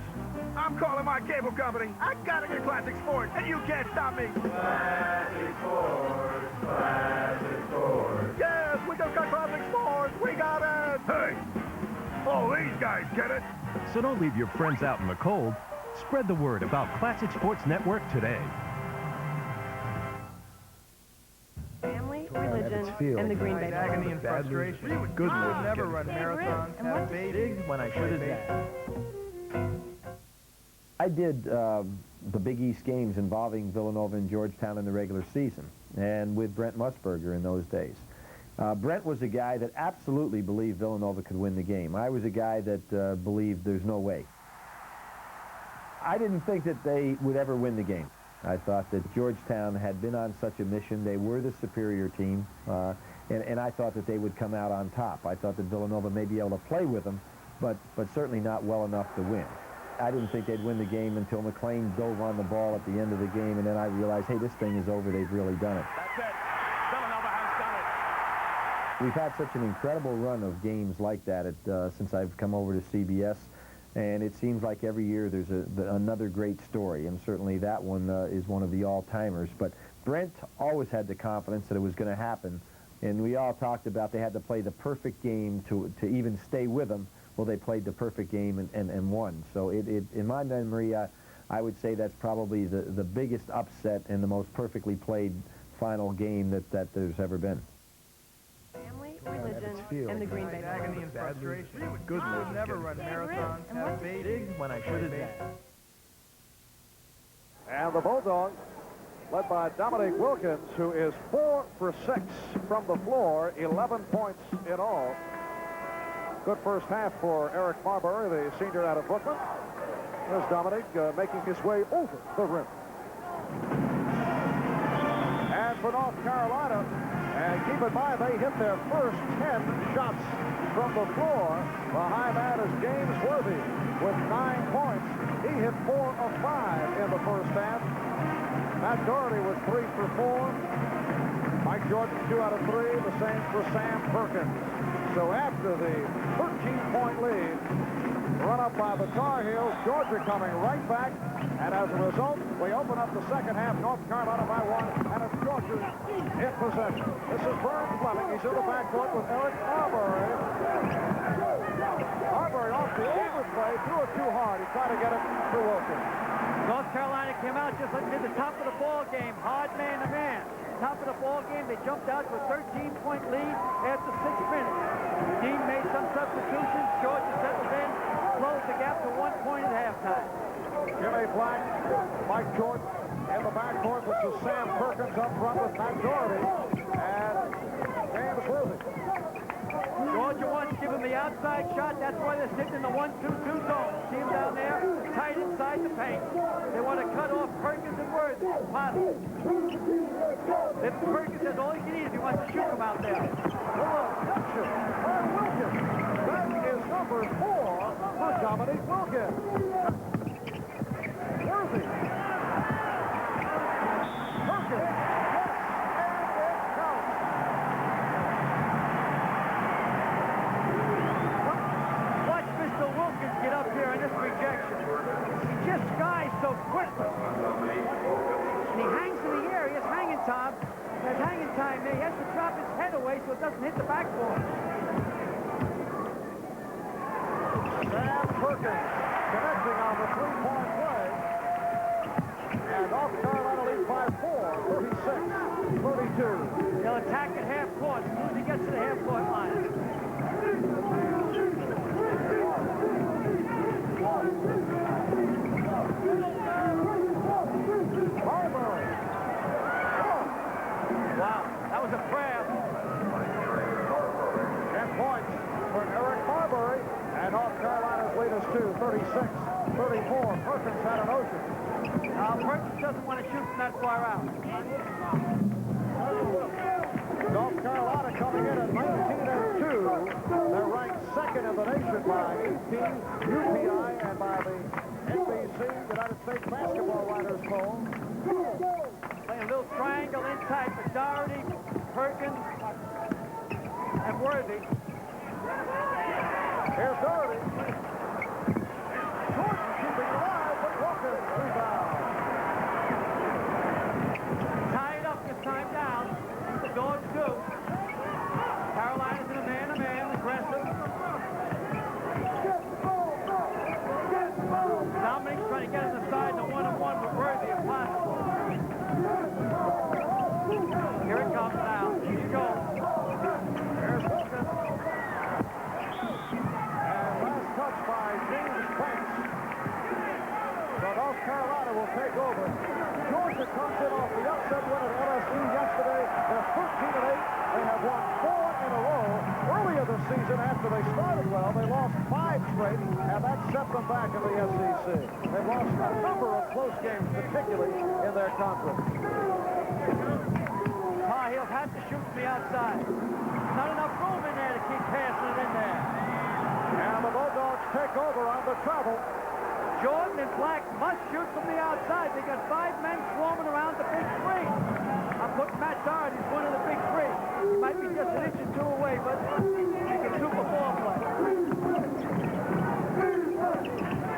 I'm calling my cable company. I gotta get classic sports, and you can't stop me. Classic sports. Classic sports. Yes, we just got classic sports. We got it. Hey, all these guys get it. So don't leave your friends out in the cold. Spread the word about Classic Sports Network today. Family, religion, and the Green Bay Packers. Agony and frustration. Good I work. would never run marathons, have babies. When I should have. I did the Big East games involving Villanova and Georgetown in the regular season, and with Brent Musburger in those days. Brent was a guy that absolutely believed Villanova could win the game. I was a guy that believed there's no way. I didn't think that they would ever win the game. I thought that Georgetown had been on such a mission. They were the superior team, and I thought that they would come out on top. I thought that Villanova may be able to play with them, but certainly not well enough to win. I didn't think they'd win the game until McClain dove on the ball at the end of the game, and then I realized, hey, this thing is over. They've really done it. That's it. Villanova has done it. We've had such an incredible run of games like that since I've come over to CBS. And it seems like every year there's another great story, and certainly that one is one of the all-timers. But Brent always had the confidence that it was going to happen, and we all talked about they had to play the perfect game to even stay with them. Well, they played the perfect game and won. So in my memory, I would say that's probably the biggest upset and the most perfectly played final game that there's ever been. Family, religion, and the Green Bay Packers. Agony and frustration. I would never run marathons, have babies. When I should have done. And the Bulldogs, led by Dominique Wilkins, who is 4 for 6 from the floor, 11 points in all. Good first half for Eric Marbury, the senior out of Brooklyn. There's Dominique making his way over the rim. And for North Carolina, and keep in mind they hit their first 10 shots from the floor. The high man is James Worthy. with 9 points. He hit 4 of 5 in the first half. Matt Doherty was 3 for 4. Mike Jordan 2 out of 3. The same for Sam Perkins. So after the 13-point lead, run up by the Tar Heels, Georgia coming right back. And as a result, we open up the second half, North Carolina by 1, and it's Georgia in possession. This is Vern Fleming. He's in the backcourt with Eric Marbury. Marbury off the overplay, threw it too hard. He tried to get it to Wilkins. North Carolina came out just like near the top of the ball game, hard man-to-man. Top of the ball game, they jumped out to a 13-point lead after 6 minutes. Dean made some substitutions. Georgia settled in, closed the gap to 1 point at halftime. Jimmy Black, Mike Jordan in the backcourt. This is Sam Perkins up front with Matt Doherty and James Worthy. Georgia wants to give him the outside shot. That's why they're sitting in the 1-2-2 zone. See him down there, tight inside the paint. They want to cut off Perkins and Worthy. Possible. If Perkins has all he can eat if he wants to shoot him out there. Reduction by Wilkins. That is number 4 for Dominique Wilkins. Worthy. Perkins. Yes, and it counts. Watch Mr. Wilkins get up here in this rejection. He just skies so quickly. And he hangs in the air. He has hanging time. There's hanging time there. He has to drop his head away so it doesn't hit the backboard. Sam Perkins connecting on the 3-point play. And North Carolina leads by 4, 36-32. They'll attack at half court as soon as he gets to the half court line. Marbury. Wow, that was a prayer. 10 points for Eric Marbury. And North Carolina's lead is 2, 36-34. Perkins had an ocean. Perkins doesn't want to shoot from that far out. North Carolina coming in at 19-2. They're ranked second in the nation by AP, UPI, and by the NBC, United States Basketball Writers Poll. Playing a little triangle inside for Doherty, Perkins, and Worthy. Here's Doherty. Jordan keeping alive, but Wilkins rebound. Tie it up this time down. The Dogs do. Carolina's in a man-to-man, aggressive. Dominique's trying to get him inside the one-on-one with Worthy if possible. Here it comes now. Here you go. There's Wilkins. And last touch by James Banks. So North Carolina will take over. Georgia comes in off the upset win at LSU yesterday. They're 13-8. They have won 4 in a row. Earlier this season, after they started well, they lost 5 straight, and that set them back in the SEC. They've lost a number of close games, particularly in their conference. Tar Heels have to shoot from the outside. Not enough room in there to keep passing it in there. And the Bulldogs take over on the travel. Jordan and Black must shoot from the outside. They got 5 men swarming around the big three. I'm putting Matt Doherty as one of the big three. He might be just an inch or 2 away, but he can shoot the ball play.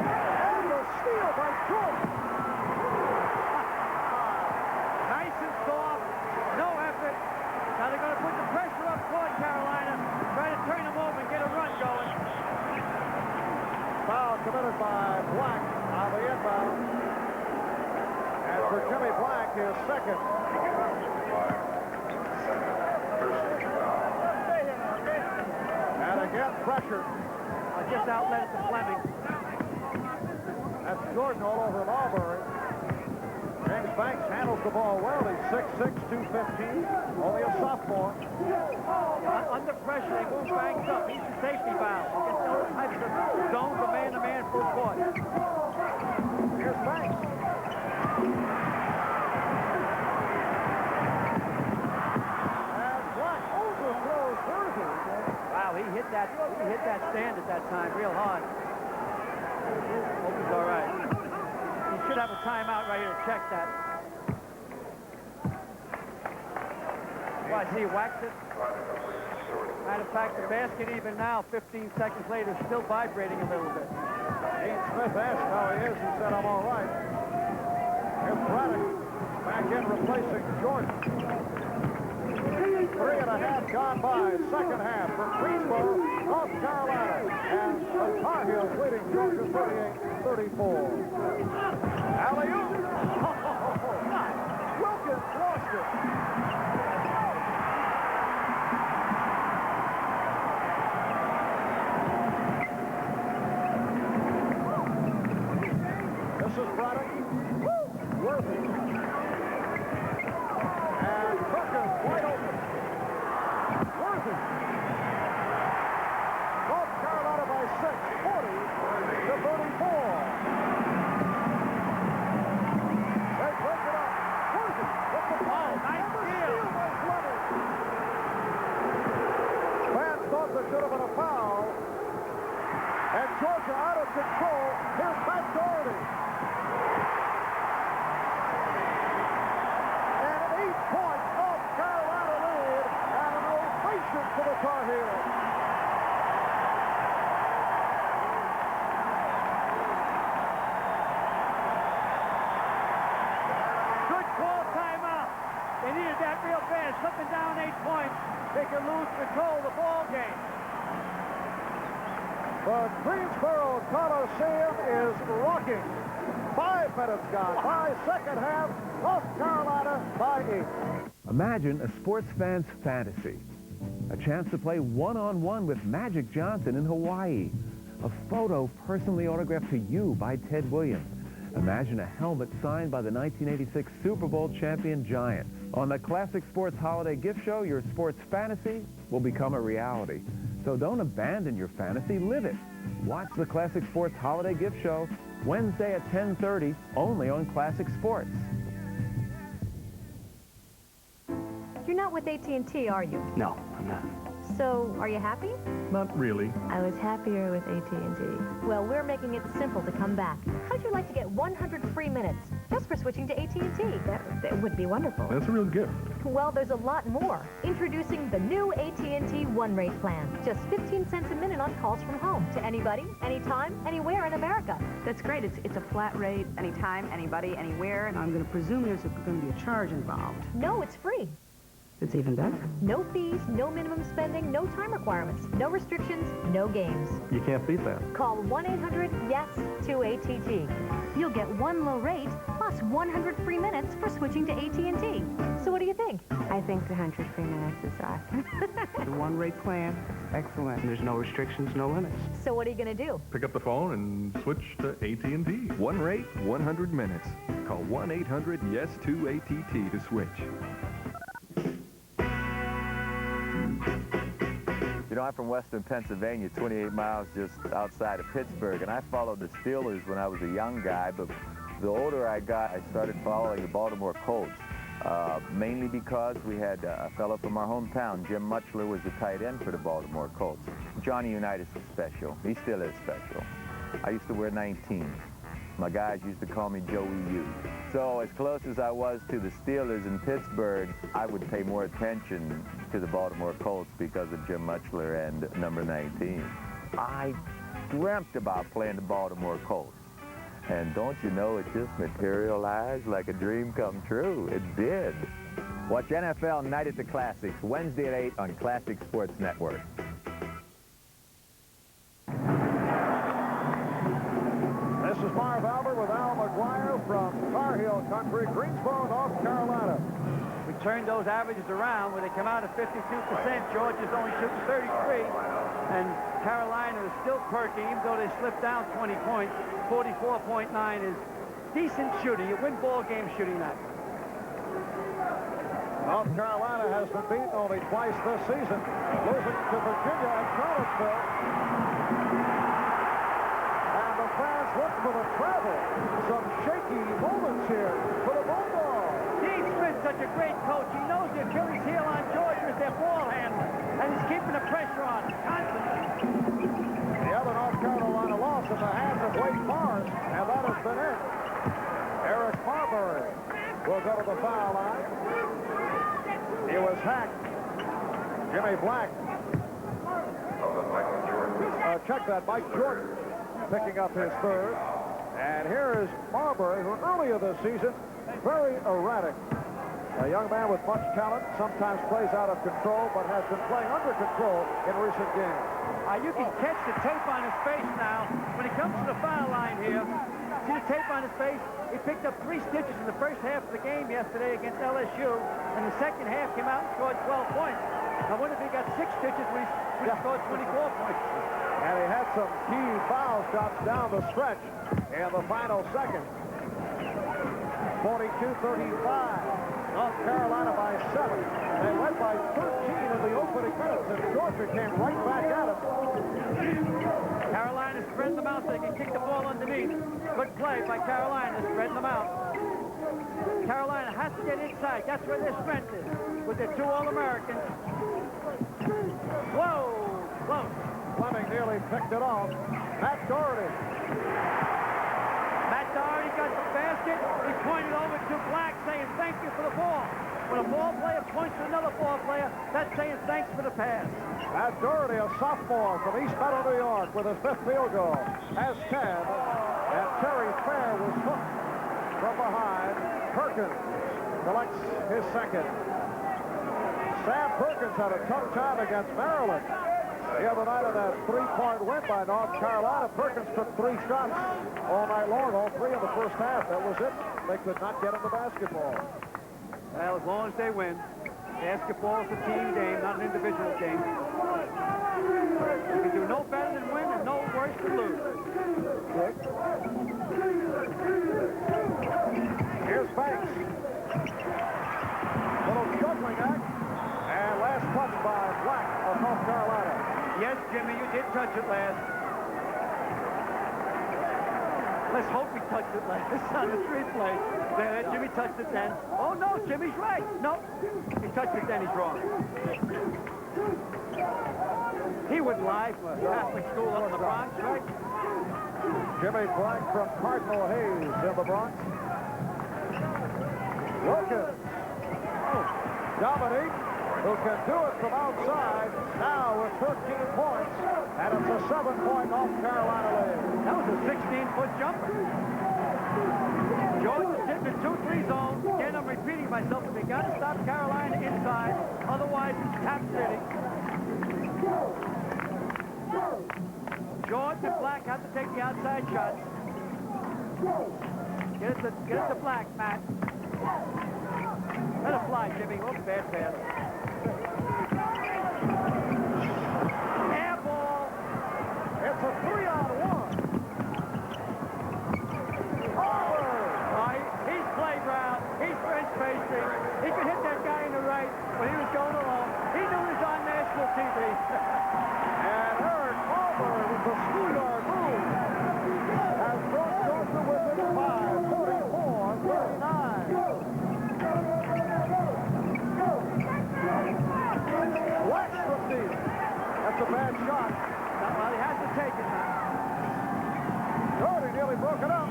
And the steal by Jordan. Nice and soft. No effort. Now they're going to put the pressure up toward Carolina. Try to turn them over and get a run going. Foul committed by Black on the inbound. And for Jimmy Black, his second. And again, pressure. Just outlet it to Fleming. That's Jordan all over Marbury. James Banks handles the ball well. He's 6'6", 215, only a sophomore. Under pressure, they move Banks up. He's the safety valve against those types of zones of man-to-man full court. Here's Banks. And Black overthrows Worthy. Wow, he hit that stand at that time real hard. timeout right here. Check that. Well, I see he whacked it. Matter of fact, the basket even now, 15 seconds later, is still vibrating a little bit. Dean Smith asked how he is. He said, I'm all right. Here's Braddock back in replacing Jordan. 3.5 gone by. Second half for Greensboro, North Carolina. And the Tar Heels leading Georgia 38-34. Alley-oop. Wilkins lost it. This is Braddock. Worthy. And Perkins wide open. Worthy. North Carolina by 6, 40-34. They break it up. Worthy with the ball. Nice steal by Fleming. Fans thought there should have been a foul. And Georgia out of control. Here's back Doherty. And an 8-point North Carolina lead and an ovation for the Tar Heels. Good call, timeout. They needed that real bad. Slipping down 8 points. They could lose control of the ball game. The Greensboro Coliseum is rocking. 5 minutes gone by. Second half, North Carolina by 8. Imagine a sports fan's fantasy. A chance to play one-on-one with Magic Johnson in Hawaii. A photo personally autographed to you by Ted Williams. Imagine a helmet signed by the 1986 Super Bowl champion Giants. On the Classic Sports Holiday Gift Show, your sports fantasy will become a reality. So don't abandon your fantasy, live it. Watch the Classic Sports Holiday Gift Show Wednesday at 10:30, only on Classic Sports. You're not with AT&T, are you? No, I'm not. So, are you happy? Not really. I was happier with AT&T. Well, we're making it simple to come back. How'd you like to get 100 free minutes just for switching to AT&T? That would be wonderful. That's a real gift. Well, there's a lot more. Introducing the new AT&T one-rate plan. Just 15 cents a minute on calls from home to anybody, anytime, anywhere in America. That's great. It's a flat rate, anytime, anybody, anywhere. And I'm going to presume there's going to be a charge involved. No, it's free. It's even better. No fees, no minimum spending, no time requirements, no restrictions, no games. You can't beat that. Call 1-800-YES-2-ATT. You'll get one low rate plus 100 free minutes for switching to AT&T. So what do you think? I think the 100 free minutes is awesome. The one-rate plan, excellent. There's no restrictions, no limits. So what are you going to do? Pick up the phone and switch to AT&T. One rate, 100 minutes. Call 1-800-YES-2-ATT to switch. You know, I'm from western Pennsylvania, 28 miles just outside of Pittsburgh, and I followed the Steelers when I was a young guy, but the older I got, I started following the Baltimore Colts, mainly because we had a fellow from our hometown. Jim Mutchler was the tight end for the Baltimore Colts. Johnny Unitas was special. He still is special. I used to wear 19. My guys used to call me Joey U. So as close as I was to the Steelers in Pittsburgh, I would pay more attention to the Baltimore Colts because of Jim Mutchler and number 19. I dreamt about playing the Baltimore Colts. And don't you know, it just materialized like a dream come true. It did. Watch NFL Night at the Classics, Wednesday at 8 on Classic Sports Network. This is Marv Albert with Al McGuire from Tar Heel Country, Greensboro, North Carolina. We turned those averages around when they come out at 52%. Georgia's only shooting 33, and Carolina is still perky, even though they slipped down 20 points. 44.9 is decent shooting. You win ball game shooting that. North Carolina has been beaten only twice this season, losing to Virginia and Charlottesville. And the fans look for the travel. Some shaky moments here for the Bulldogs. Dean Smith's such a great coach. He knows the Achilles heel on Georgia is their ball handler, and he's keeping the pressure on constantly. The other North Carolina loss in the hands of Wake Forest, and that has been it. Eric Marbury will go to the foul line. He was hacked. Jimmy Black. Check that. Mike Jordan picking up his third. And here is Marbury, who earlier this season, very erratic. A young man with much talent, sometimes plays out of control, but has been playing under control in recent games. You can catch the tape on his face now. When he comes to the foul line here, see the tape on his face? He picked up 3 stitches in the first half of the game yesterday against LSU, and the second half came out and scored 12 points. I wonder if he got 6 stitches when he scored 24 points. And he had some key foul shots down the stretch in the final second. 42-35. North Carolina by 7. They led by 13 in the opening minutes, and Georgia came right back at it. Carolina spread them out so they can kick the ball underneath. Good play by Carolina, spreading them out. Carolina has to get inside. That's where their strength is, with their 2 All-Americans. Whoa, close. Fleming nearly picked it off. Matt Doherty. Matt Doherty got the basket. He pointed over to Black saying thank you for the ball. When a ball player points to another ball player, that's saying thanks for the pass. Matt Doherty, a sophomore from East Meadow, New York, with his 5th field goal, has 10. And Terry Fair was hooked from behind. Perkins collects his second. Sam Perkins had a tough time against Maryland the other night in that 3-point win by North Carolina. Perkins took 3 shots all night long, all 3 in the first half. That was it. They could not get him the basketball. Well, as long as they win. Basketball is a team game, not an individual game. You can do no better than win and no worse than lose. Here's Banks. Little juggling act. And last touch by Black of North Carolina. Yes, Jimmy, you did touch it last. Let's hope he touched it last on the 3 play. There, Jimmy touched it then. Oh, no, Jimmy's right. No, he touched it then, he's wrong. He wouldn't lie for Catholic school up in the Bronx, right? Jimmy Black from Cardinal Hayes in the Bronx. Wilkins. Dominique, who can do it from outside, now with 13 points, and it's a 7-point North Carolina lead. That was a 16-foot jumper. Georgia's hitting the 2-3 zone. Again, I'm repeating myself, but they got to stop Carolina inside, otherwise it's Tap City. George and Black have to take the outside shots. Get it to Black, Matt. Let it fly, Jimmy. Oh, bad pass. Air ball. It's a 3-on-1. He's playground. He's French pastry. He could hit that guy in the right when he was going along. He knew he was on national TV. And Eric Marbury with the schoolyard move has brought Georgia within 5, 44-39. Black from deep. That's a bad shot. Well, he has to take it now. Doherty nearly broke it up.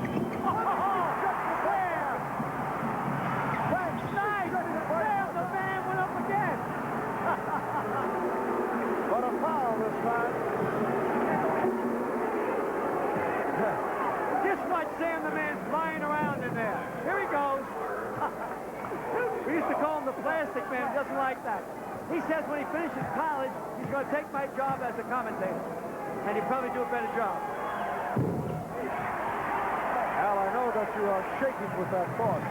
But a foul this time. Just watch Sam the man flying around in there. Here he goes. We used to call him the plastic man. He doesn't like that. He says when he finishes college, he's going to take my job as a commentator. And he'll probably do a better job. Al, I know that you are shaking with that thought.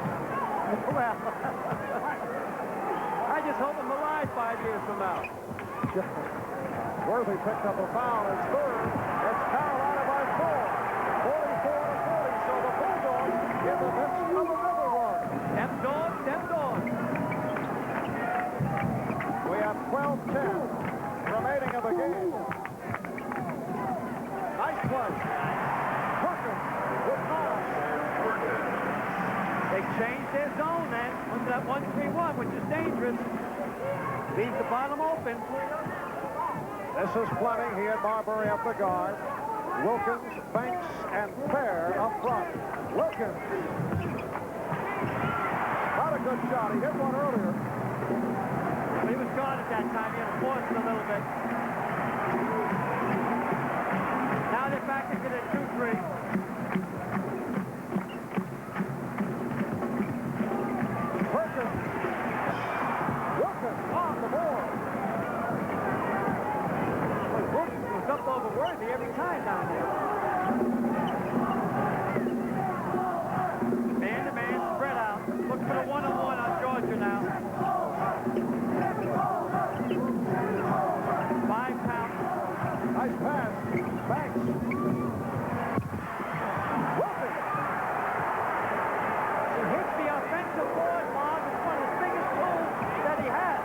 Well, I just hope I'm alive 5 years from now. Worthy picked up a foul. It's third. It's Carolina by 4. 44-40. So the Bulldogs in the midst of another run. Them dogs, them dogs. We have 12-10 remaining in the game. Nice play. Perkins with 9. They changed their zone then under that 1-3-1, which is dangerous. Leaves the bottom open. This is Fleming. He and Marbury up the guard. Wilkins, Banks, and Fair up front. Wilkins good shot. He hit one earlier. But he was gone at that time. He had to force it a little bit. Now they're back into the 2-3. Perkins. Wilkins on the board. Well, Wilkins was up over Worthy every time down there. Man-to-man, spread out. Look for the one-on-one on Georgia now. 5 pounds. Nice pass. Banks. Wilkins. He hits the offensive board, Bob. It's one of the biggest tools that he has.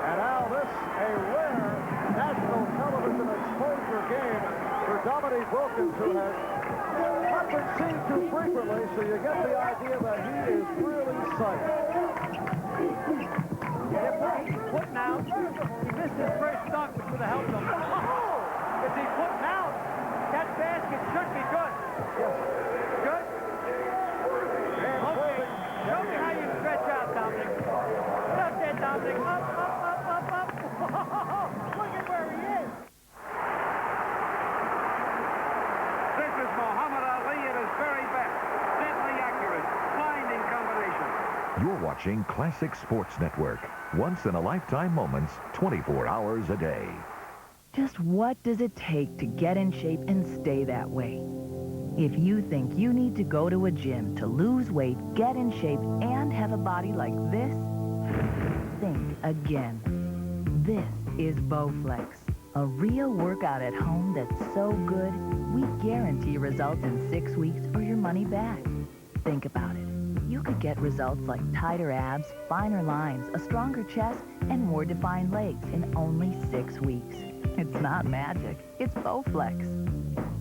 And now this, a rare national television exposure game for Dominique Wilkins, who has not been seen too frequently, so you get the idea that he is really psyched. He's putting out. He missed his first dunk, which would have helped him. Oh! If he's putting out, that basket should be good. Good? Okay. Show me how you stretch out, Dominic. Up there, Dominic. Up, up, up, up, up. Look at where he is. This is Muhammad Ali at his very best. Deadly accurate, blinding combination. You're watching Classic Sports Network. Once-in-a-lifetime moments, 24 hours a day. Just what does it take to get in shape and stay that way? If you think you need to go to a gym to lose weight, get in shape, and have a body like this, think again. This is Bowflex, a real workout at home that's so good, we guarantee results in 6 weeks or your money back. Think about it. You could get results like tighter abs, finer lines, a stronger chest, and more defined legs in only 6 weeks. It's not magic, it's Bowflex.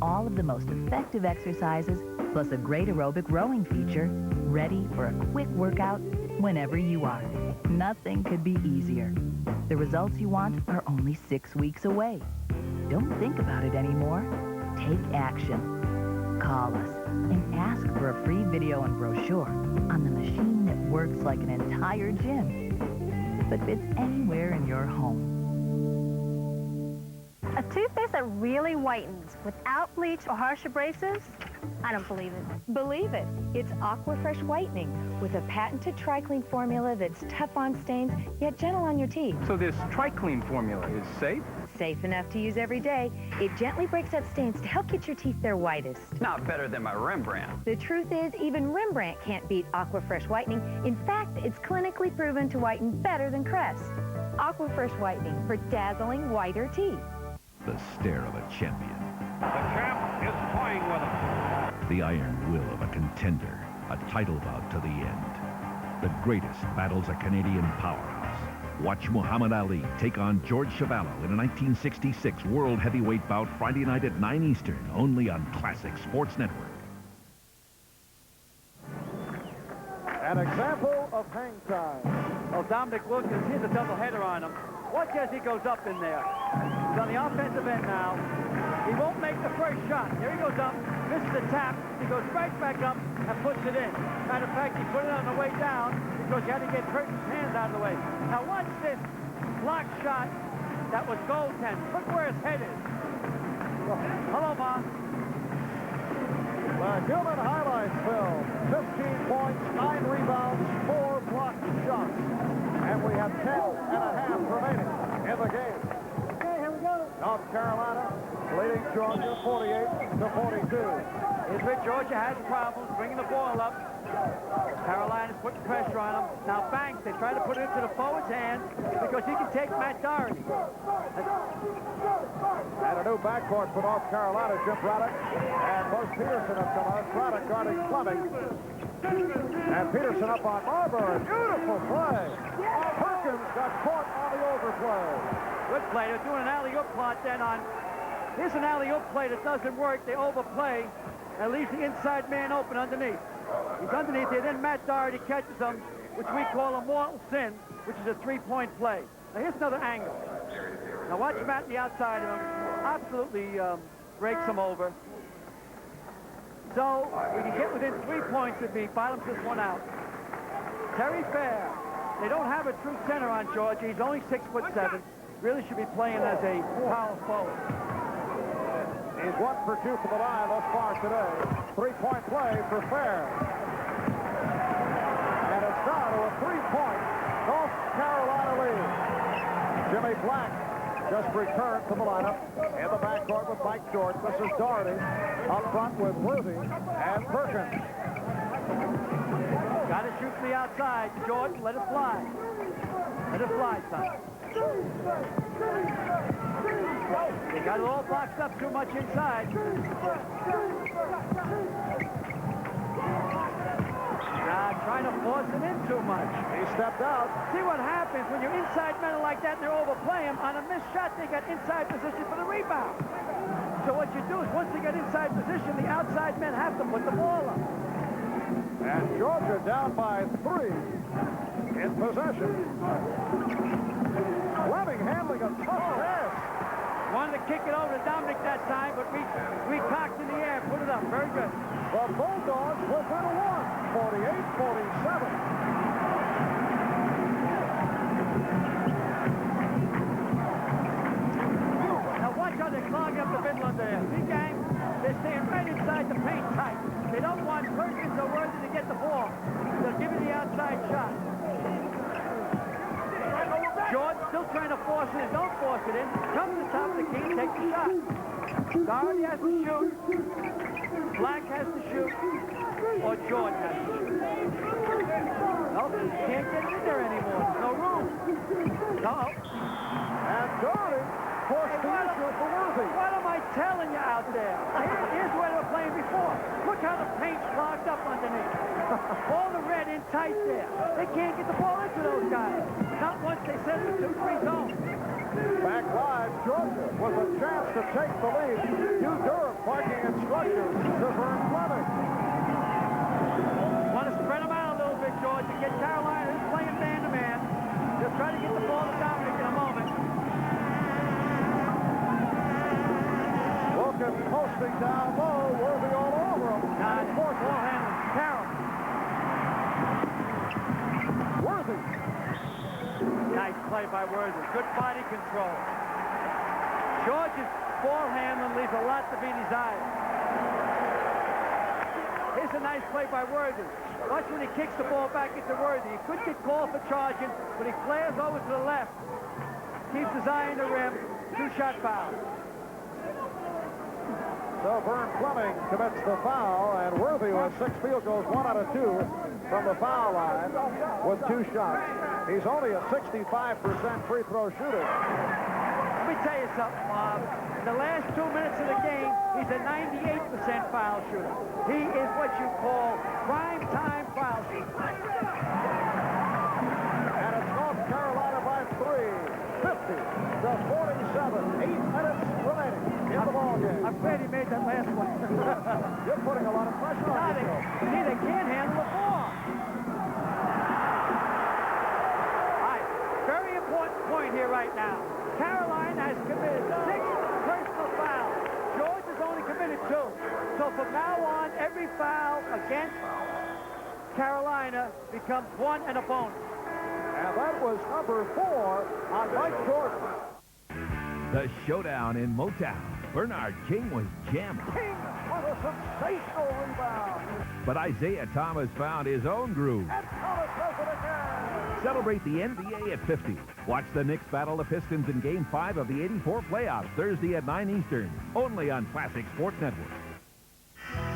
All of the most effective exercises, plus a great aerobic rowing feature, ready for a quick workout whenever you are. Nothing could be easier. The results you want are only 6 weeks away. Don't think about it anymore. Take action. Call us and ask for a free video and brochure on the machine that works like an entire gym, but fits anywhere in your home. A toothpaste that really whitens without bleach or harsh abrasives? I don't believe it. Believe it. It's Aquafresh Whitening with a patented TriClean formula that's tough on stains, yet gentle on your teeth. So this TriClean formula is safe? Safe enough to use every day. It gently breaks up stains to help get your teeth their whitest. Not better than my Rembrandt. The truth is, even Rembrandt can't beat Aquafresh Whitening. In fact, it's clinically proven to whiten better than Crest. Aquafresh Whitening for dazzling whiter teeth. The stare of a champion. The champ is toying with him. The iron will of a contender. A title bout to the end. The greatest battles a Canadian powerhouse. Watch Muhammad Ali take on George Chuvalo in a 1966 World Heavyweight bout Friday night at 9 Eastern, only on Classic Sports Network. An example of hang time. Well, Dominique Wilkins, here's a doubleheader on him. Watch as he goes up in there. He's on the offensive end now. He won't make the first shot. There he goes up, misses the tap. He goes right back up and puts it in. Matter of fact, he put it on the way down because he had to get Perkins' hands out of the way. Now watch this block shot that was goaltend. Look where his head is. Hello, Ma. The human highlights film. 15 points, 9 rebounds, 4 blocked shots. And we have 10 and a half remaining in the game. Okay, here we go. North Carolina leading Georgia 48-42. Here's where Georgia has problems bringing the ball up. Carolina's putting pressure on him. Now Banks, they try to put it into the forward's hands because he can take Matt Doherty. And a new backcourt for North Carolina. Jim Braddock and Buzz Peterson have come out. Braddock guarding Fleming. And Peterson up on Marbury. Beautiful play. Perkins got caught on the overplay. Good play. They're doing an alley-oop plot then on. Here's an alley-oop play that doesn't work. They overplay and leaves the inside man open underneath. He's underneath there. Then Matt Doherty catches him, which we call a mortal sin, which is a three-point play. Now here's another angle. Now watch Matt on the outside of him. Absolutely breaks him over. So we can get within 3 points if he bottoms this one out. Terry Fair. They don't have a true center on Georgia. He's only 6'7". Really should be playing as a power forward. He's 1 for 2 from the line thus far today. 3-point play for Fair. And it's down to a 3-point North Carolina lead. Jimmy Black just returned to the lineup in the backcourt with Mike Jordan. This is Doherty up front with Worthy and Perkins. Got to shoot from the outside. Jordan, let it fly. Let it fly, son. They got it all boxed up too much inside. Trying to force it in too much. He stepped out. See what happens when you're inside men like that and they're overplaying them. On a missed shot, they got inside position for the rebound. So what you do is once they get inside position, the outside men have to put the ball up. And Georgia down by 3 in possession. Fleming handling a tough pass. Wanted to kick it over to Dominique that time, but we cocked in the air, put it up. Very good. The Bulldogs within a 1, 48-47. Now watch how they clog up the middle under there. See, gang? They're staying right inside the paint tight. They don't want Perkins or Worthy to get the ball. They'll give you the outside shot. Jordan still trying to force it in. Don't force it in. Come to the top of the key, take the shot. Doherty has to shoot. Black has to shoot. Or Jordan has to shoot. Nope, can't get in there anymore. There's no room. No. And Doherty forced the issue for Worthy. What am I telling you out there? Here's where they were playing before. Look how the paint's clogged up underneath. All the red in tight there. They can't get the ball into those guys. Not once they set the 2-3 zone. Back live, Georgia with a chance to take the lead. Hugh Durham barking instructions to Vern Fleming. Want to spread them out a little bit, Georgia. Get Carolina who's playing man-to-man. Just try to get the ball to Dominic in a moment. Wilkins posting down low. Worthy all over him. Nice ball handling. Carroll. Worthy. Nice play by Worthy. Good body control. Georgia's ball handling leaves a lot to be desired. Here's a nice play by Worthy. Watch when he kicks the ball back into Worthy. He could get called for charging, but he flares over to the left. Keeps his eye on the rim. 2-shot foul. So Vern Fleming commits the foul, and Worthy with 6 field goals, 1 out of 2 from the foul line with 2 shots. He's only a 65% free throw shooter. Let me tell you something, Bob. In the last 2 minutes of the game, he's a 98% foul shooter. He is what you call prime time foul shooter. And it's North Carolina by 3, 50-47. 8 minutes remaining in the ball game. I'm glad he made that last one. You're putting a lot of pressure on him. See, they can't handle the ball. Very important point here right now. Carolina has committed 6 personal fouls. Georgia's only committed 2. So from now on, every foul against Carolina becomes 1 and a bonus. And that was number 4 on Mike Jordan. The showdown in Motown. Bernard King was jamming. King with a sensational rebound. But Isaiah Thomas found his own groove. And Thomas does it again. Celebrate the NBA at 50. Watch the Knicks battle the Pistons in Game 5 of the '84 playoffs Thursday at 9 Eastern. Only on Classic Sports Network.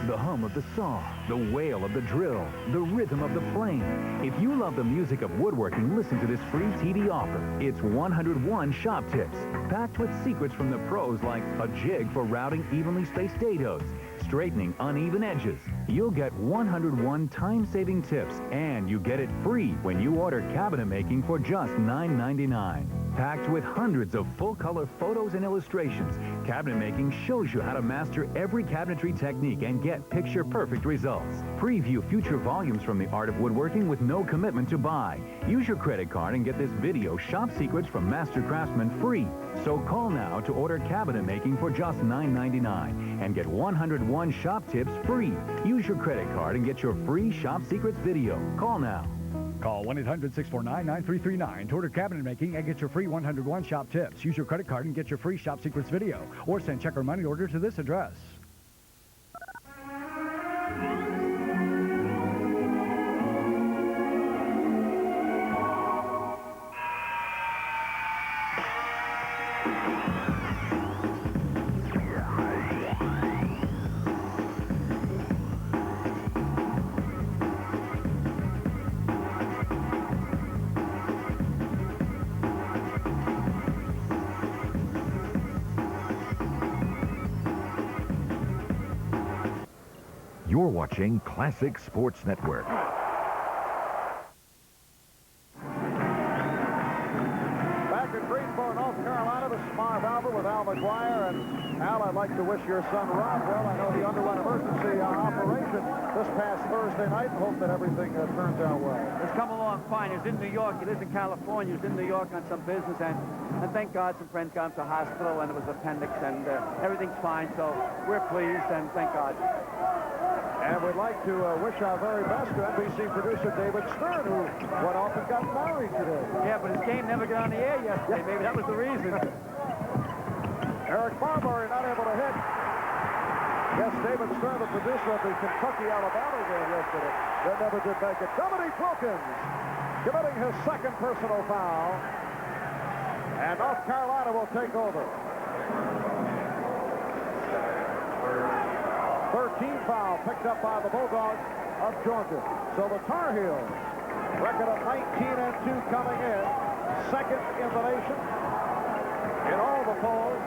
The hum of the saw, the wail of the drill, the rhythm of the flame. If you love the music of woodworking, listen to this free TV offer. It's 101 shop tips, packed with secrets from the pros like a jig for routing evenly spaced dados, straightening uneven edges. You'll get 101 time-saving tips, and you get it free when you order cabinet making for just $9.99. Packed with hundreds of full-color photos and illustrations, cabinet making shows you how to master every cabinetry technique and get picture-perfect results. Preview future volumes from the Art of Woodworking with no commitment to buy. Use your credit card and get this video, Shop Secrets from Master Craftsman, free. So call now to order cabinet making for just $9.99 and get 101 shop tips free. Use your credit card and get your free Shop Secrets video. Call now. Call 1-800-649-9339 to order cabinet making and get your free 101 shop tips. Use your credit card and get your free Shop Secrets video. Or send check or money order to this address. You're watching Classic Sports Network. Back in Greensboro, North Carolina, this is Marv Albert with Al McGuire. And Al, I'd like to wish your son Rob well. I know he underwent emergency operation this past Thursday night. Hope that everything turns out well. It's come along fine. He was in New York. He lives in California. He was in New York on some business, and thank God some friends got him to the hospital, and it was appendix, and everything's fine. So we're pleased, and thank God. And we'd like to wish our very best to NBC producer David Stern, who went off and got married today. Yeah, but his game never got on the air yesterday. Maybe that was the reason. Eric Marbury not able to hit. Yes, David Stern, the producer of the Kentucky-Alabama game yesterday, that never did make it. Dominique Wilkins committing his second personal foul. And North Carolina will take over. 13 foul picked up by the Bulldogs of Georgia. So the Tar Heels, record of 19-2 coming in, second in the nation in all the polls,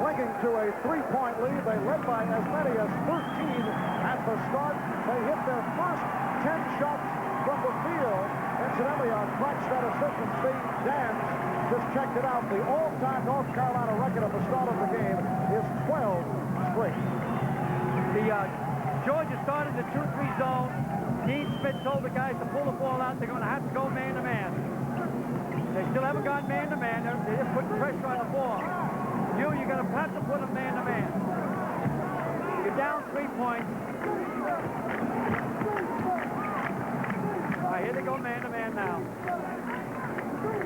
clinging to a three-point lead. They led by as many as 13 at the start. They hit their first 10 shots from the field. Incidentally, our clutch statistician Steve Dance just checked it out. The all-time North Carolina record at the start of the game is 12 straight. Georgia started the 2-3 zone. Dean Smith told the guys to pull the ball out. They're going to have to go man-to-man. They still haven't gone man-to-man. They're just putting pressure on the ball. You're going to have to put them man-to-man. You're down 3 points. All right, here they go man-to-man now.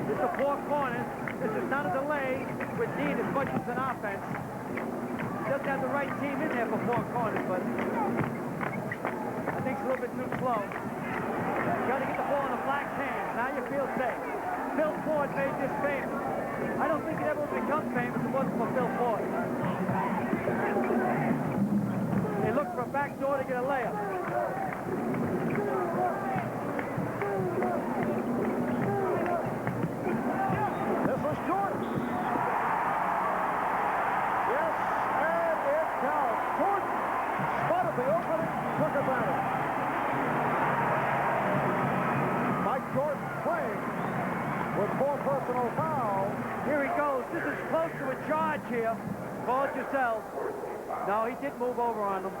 This is 4 corners. This is not a delay with Dean as much as an offense. He doesn't have the right team in there for 4 corners, but I think it's a little bit too slow. You got to get the ball in the Black's hands. Now you feel safe. Phil Ford made this famous. I don't think it ever would become famous if it wasn't for Phil Ford. They look for a back door to get a layup. This is Jordan. Yes, and it counts. Jordan spotted the opening, took advantage. Mike Jordan playing with 4 personal fouls. Here he goes. This is close to a charge here. Call it yourself. No, he did move over on them.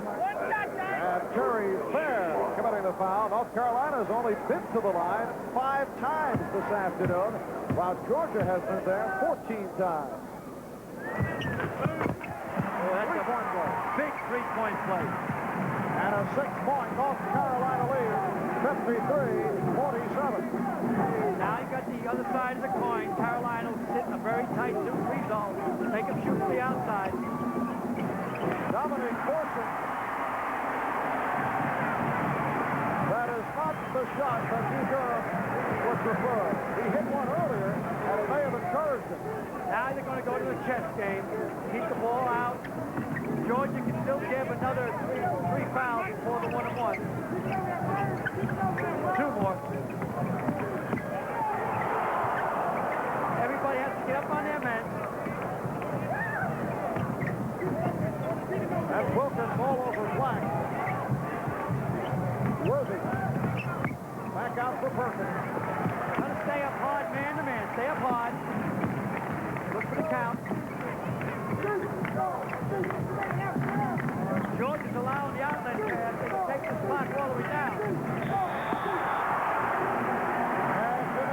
And Terry Fair committing the foul. North Carolina's only been to the line 5 times this afternoon, while Georgia has been there 14 times. Oh, that's a big three-point play. And a 6-point North Carolina lead, 53-47. Now you got the other side of the coin. Carolina will sit in a very tight 2-3 zone. Make them shoot to the outside. Dominique forcing. That is not the shot that New Durham would prefer. He hit one earlier, and it may have encouraged him. Now they're going to go to the chess game. Keep the ball out. Georgia can still give another 3 fouls before the 1-and-1. 2 more. Everybody has to get up on their men. That's Wilkins all over Black. Worthy. Back out for Perkins. Got to stay up hard, man-to-man. Stay up hard. Look for the count. Georgia's allowing the outlet pass. They can take the clock all the way down. And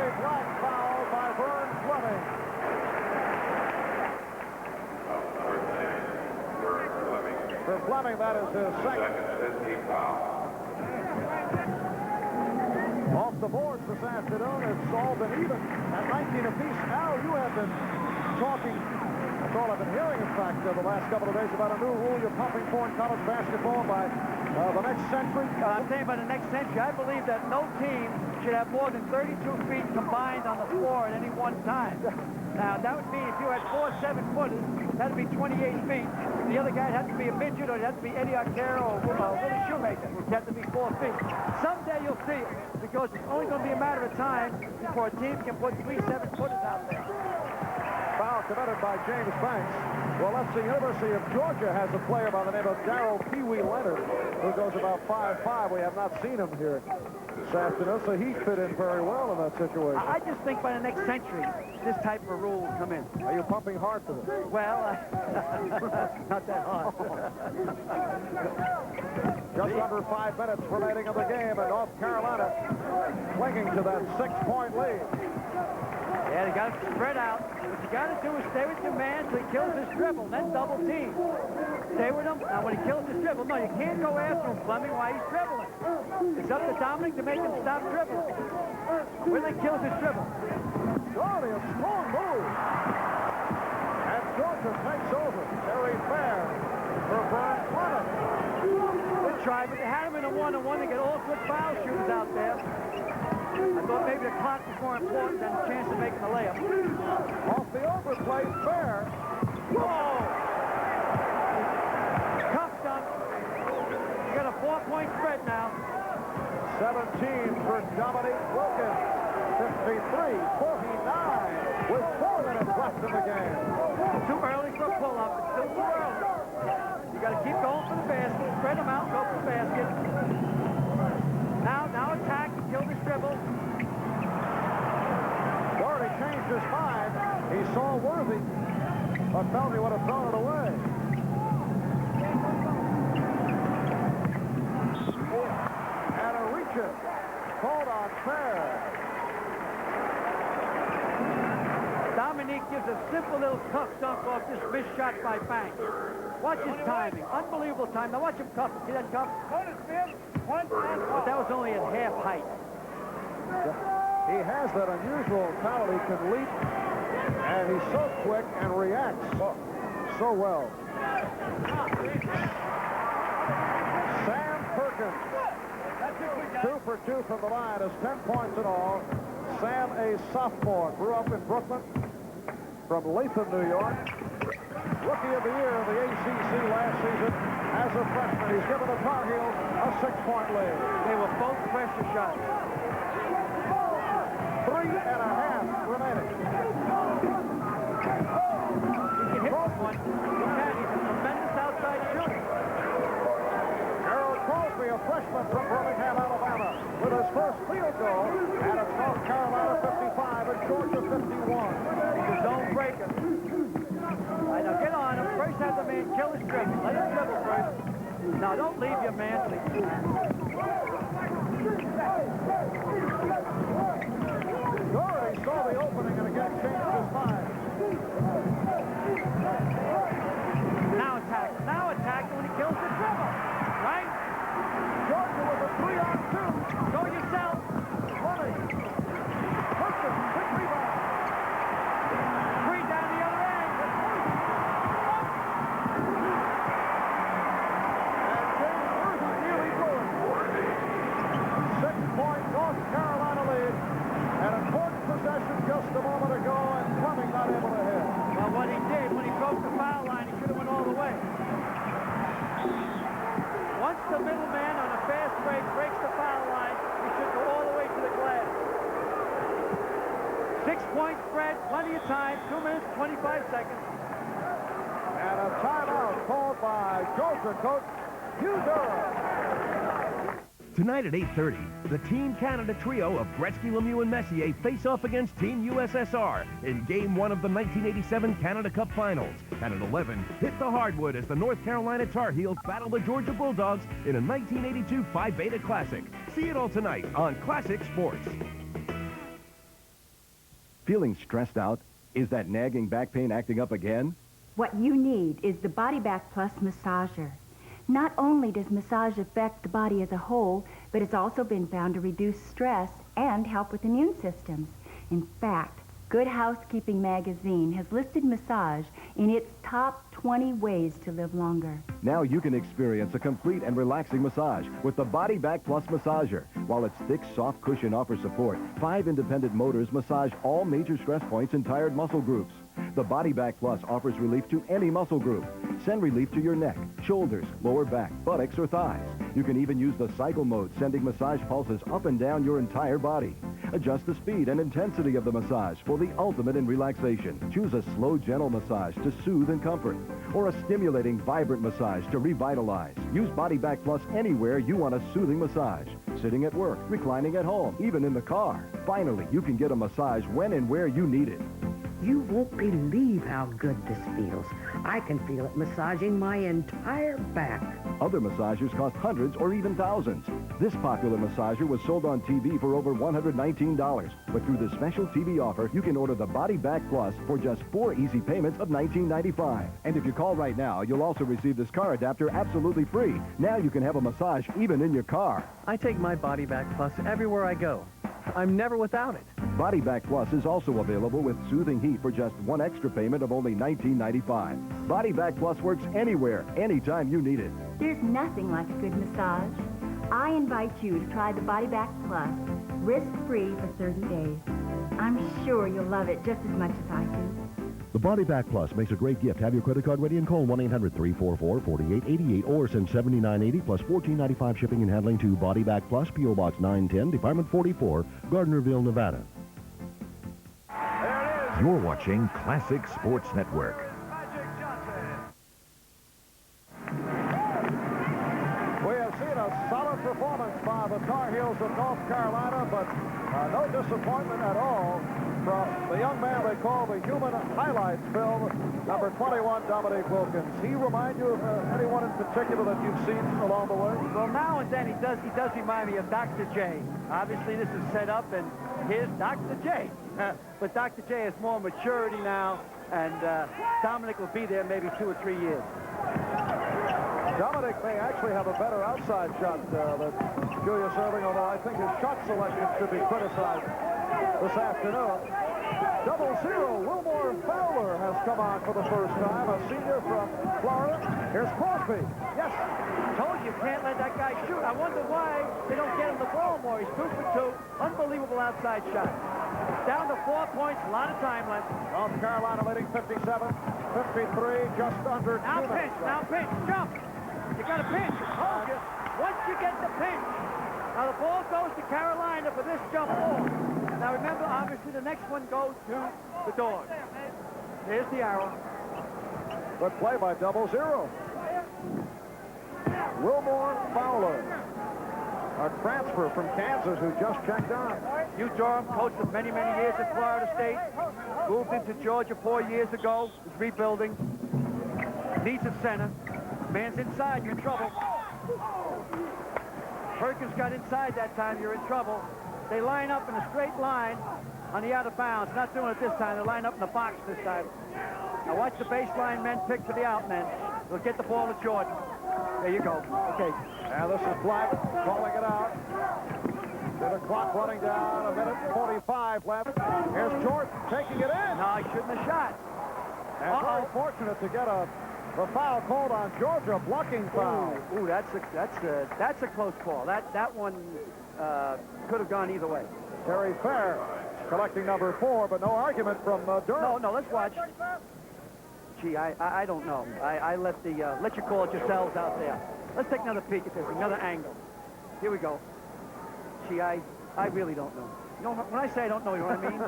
a Black foul by Vern Fleming. For Fleming, that is his second. Off the boards this afternoon, it's all been even at 19 apiece. Now you have been talking, that's all I've been hearing, in fact, the last couple of days about a new rule you're pumping for in college basketball by the next century. I'm saying by the next century, I believe that no team should have more than 32 feet combined on the floor at any one time. Now, that would mean if you had 4 7-footers, that'd be 28 feet. The other guy had to be a midget, or it had to be Eddie Arcaro or Willie Shoemaker. It had to be 4 feet. Someday you'll see it, because it's only going to be a matter of time before a team can put 3 7-footers out there. Foul committed by James Banks. Well, let's see. University of Georgia has a player by the name of Darrell Pee-wee Leonard, who goes about 5'5". We have not seen him here this afternoon, so he fit in very well in that situation. I just think by the next century, this type of rule will come in. Are you pumping hard for this? Well, not that hard. Just under 5 minutes remaining of the game, and North Carolina clinging to that 6-point lead. Yeah, they got to spread out. What you got to do is stay with your man till he kills his dribble, then double team. Stay with him. Now, when he kills his dribble, no, you can't go after him, Fleming, while he's dribbling. It's up to Dominique to make him stop dribbling. When he kills his dribble. Surely a strong move. And Georgia takes over. Terry Fair for Vern. They tried, but they had him in a 1-on-1 to get all good foul shooters out there. I thought maybe the clock was more important than the chance of making the layup. Off the overplay, Fair. Whoa! Cuff dunk. You got a 4-point spread now. 17 for Dominique Wilkins. 53-49 with 4 minutes left in the game. Too early for a pull-up. It's still too early. You got to keep going for the basket. Spread them out, go for the basket. Now attack, kill this dribble. Doherty changed his mind. He saw Worthy, but felt he would have thrown it away. And a reach-in called on Fair. Dominique gives a simple little cuff dunk off this missed shot by Banks. Watch his timing. Unbelievable time. Now watch him cuff it. See that cuff? But that was only at half height. He has that unusual talent. He can leap, and he's so quick and reacts so well. Sam Perkins, 2 for 2 from the line, has 10 points in all. Sam, a sophomore, grew up in Brooklyn from Latham, New York. Rookie of the year in the ACC last season. As a freshman, he's given the Tar Heels a 6-point lead. They were both pressure shots. 3.5 remaining. He can hit one. He can. He's a tremendous outside shooter. Harold Crosby, a freshman from Birmingham, Alabama, with his first field goal, and it's North Carolina 55 and Georgia 51. He's a zone breaker. All right, now get on him. First have the man kill his dribble. Let him dribble first. Now don't leave your man. Doherty saw the opening and again changed his mind. Now attack when he kills the dribble. Right? Georgia with a 3-on-2. Go yourself. Money. Perkins, quick rebound. 3 down the other end. And James Worthy nearly blew it. 6-point North Carolina lead. And important possession just a moment ago, and Fleming not able to hit. Well, what he did when he broke the foul line, he should have went all the way. Once the middleman on a fast break breaks the foul line, he should go all the way to the glass. 6-point spread, plenty of time, 2 minutes, 25 seconds. And a timeout called by Georgia coach Hugh Durham. Tonight at 8:30, the Team Canada trio of Gretzky, Lemieux, and Messier face off against Team USSR in Game 1 of the 1987 Canada Cup Finals. And at 11, hit the hardwood as the North Carolina Tar Heels battle the Georgia Bulldogs in a 1982 Phi Beta Classic. See it all tonight on Classic Sports. Feeling stressed out? Is that nagging back pain acting up again? What you need is the Body Back Plus massager. Not only does massage affect the body as a whole, but it's also been found to reduce stress and help with immune systems. In fact, Good Housekeeping magazine has listed massage in its top 20 ways to live longer. Now you can experience a complete and relaxing massage with the Body Back Plus massager. While its thick, soft cushion offers support, 5 independent motors massage all major stress points and tired muscle groups. The Body Back Plus offers relief to any muscle group. Send relief to your neck, shoulders, lower back, buttocks, or thighs. You can even use the cycle mode, sending massage pulses up and down your entire body. Adjust the speed and intensity of the massage for the ultimate in relaxation. Choose a slow, gentle massage to soothe and comfort, or a stimulating, vibrant massage to revitalize. Use Body Back Plus anywhere you want a soothing massage. Sitting at work, reclining at home, even in the car. Finally, you can get a massage when and where you need it. You won't believe how good this feels. I can feel it massaging my entire back. Other massagers cost hundreds or even thousands. This popular massager was sold on TV for over $119. But through this special TV offer, you can order the Body Back Plus for just 4 easy payments of $19.95. And if you call right now, you'll also receive this car adapter absolutely free. Now you can have a massage even in your car. I take my Body Back Plus everywhere I go. I'm never without it. Body Back Plus is also available with soothing heat for just 1 extra payment of only $19.95. Body Back Plus works anywhere, anytime you need it. There's nothing like a good massage. I invite you to try the Body Back Plus, risk-free for 30 days. I'm sure you'll love it just as much as I do. The Body Back Plus makes a great gift. Have your credit card ready and call 1-800-344-4888 or send $79.80 plus $14.95 shipping and handling to Body Back Plus, P.O. Box 910, Department 44, Gardnerville, Nevada. You're watching Classic Sports Network. We have seen a solid performance by the Tar Heels of North Carolina, but no disappointment at all from the young man they call the Human Highlights film, number 21, Dominique Wilkins. He remind you of anyone in particular that you've seen along the way? Well, now and then he does remind me of Dr. J. Obviously, this is set up, and here's Dr. J. But Dr. J has more maturity now, and Dominic will be there maybe 2 or 3 years. Dominic may actually have a better outside shot than Julius Erving, although I think his shot selection should be criticized this afternoon. 0-0, Wilmore Fowler has come on for the first time, a senior from Florida. Here's Crosby. Yes, told you can't let that guy shoot. I wonder why they don't get him the ball more. He's 2 for 2. Unbelievable outside shot. Down to 4 points, a lot of time left. North Carolina leading 57-53, just under 2 minutes. Now pinch, jump. You got to pinch. Hold you. Once you get the pinch, now the ball goes to Carolina for this jump ball. Now remember, obviously, the next one goes to the Dogs. There's the arrow. Good play by 0-0. Wilmore Fowler, a transfer from Kansas who just checked out. Hugh Durham, coach of many, many years at Florida State. Moved into Georgia 4 years ago. Is rebuilding. Needs a center. Man's inside, you're in trouble. Perkins got inside that time, you're in trouble. They line up in a straight line on the out of bounds. Not doing it this time. They line up in the box this time. Now watch the baseline men pick for the out men. They'll get the ball to Jordan. There you go. Okay. And this is Black calling it out. The clock running down, 1:45 left. Here's Jordan taking it in. No, he shouldn't have shot. And very fortunate to get the foul called on Georgia, blocking foul. Ooh, that's a close call. That one could have gone either way. Terry Fair collecting number 4, but no argument from Durham. No, let's watch. Gee, I don't know. I let you call it yourselves out there. Let's take another peek at this, another angle. Here we go. Gee, I really don't know. You know, when I say I don't know, you know what I mean?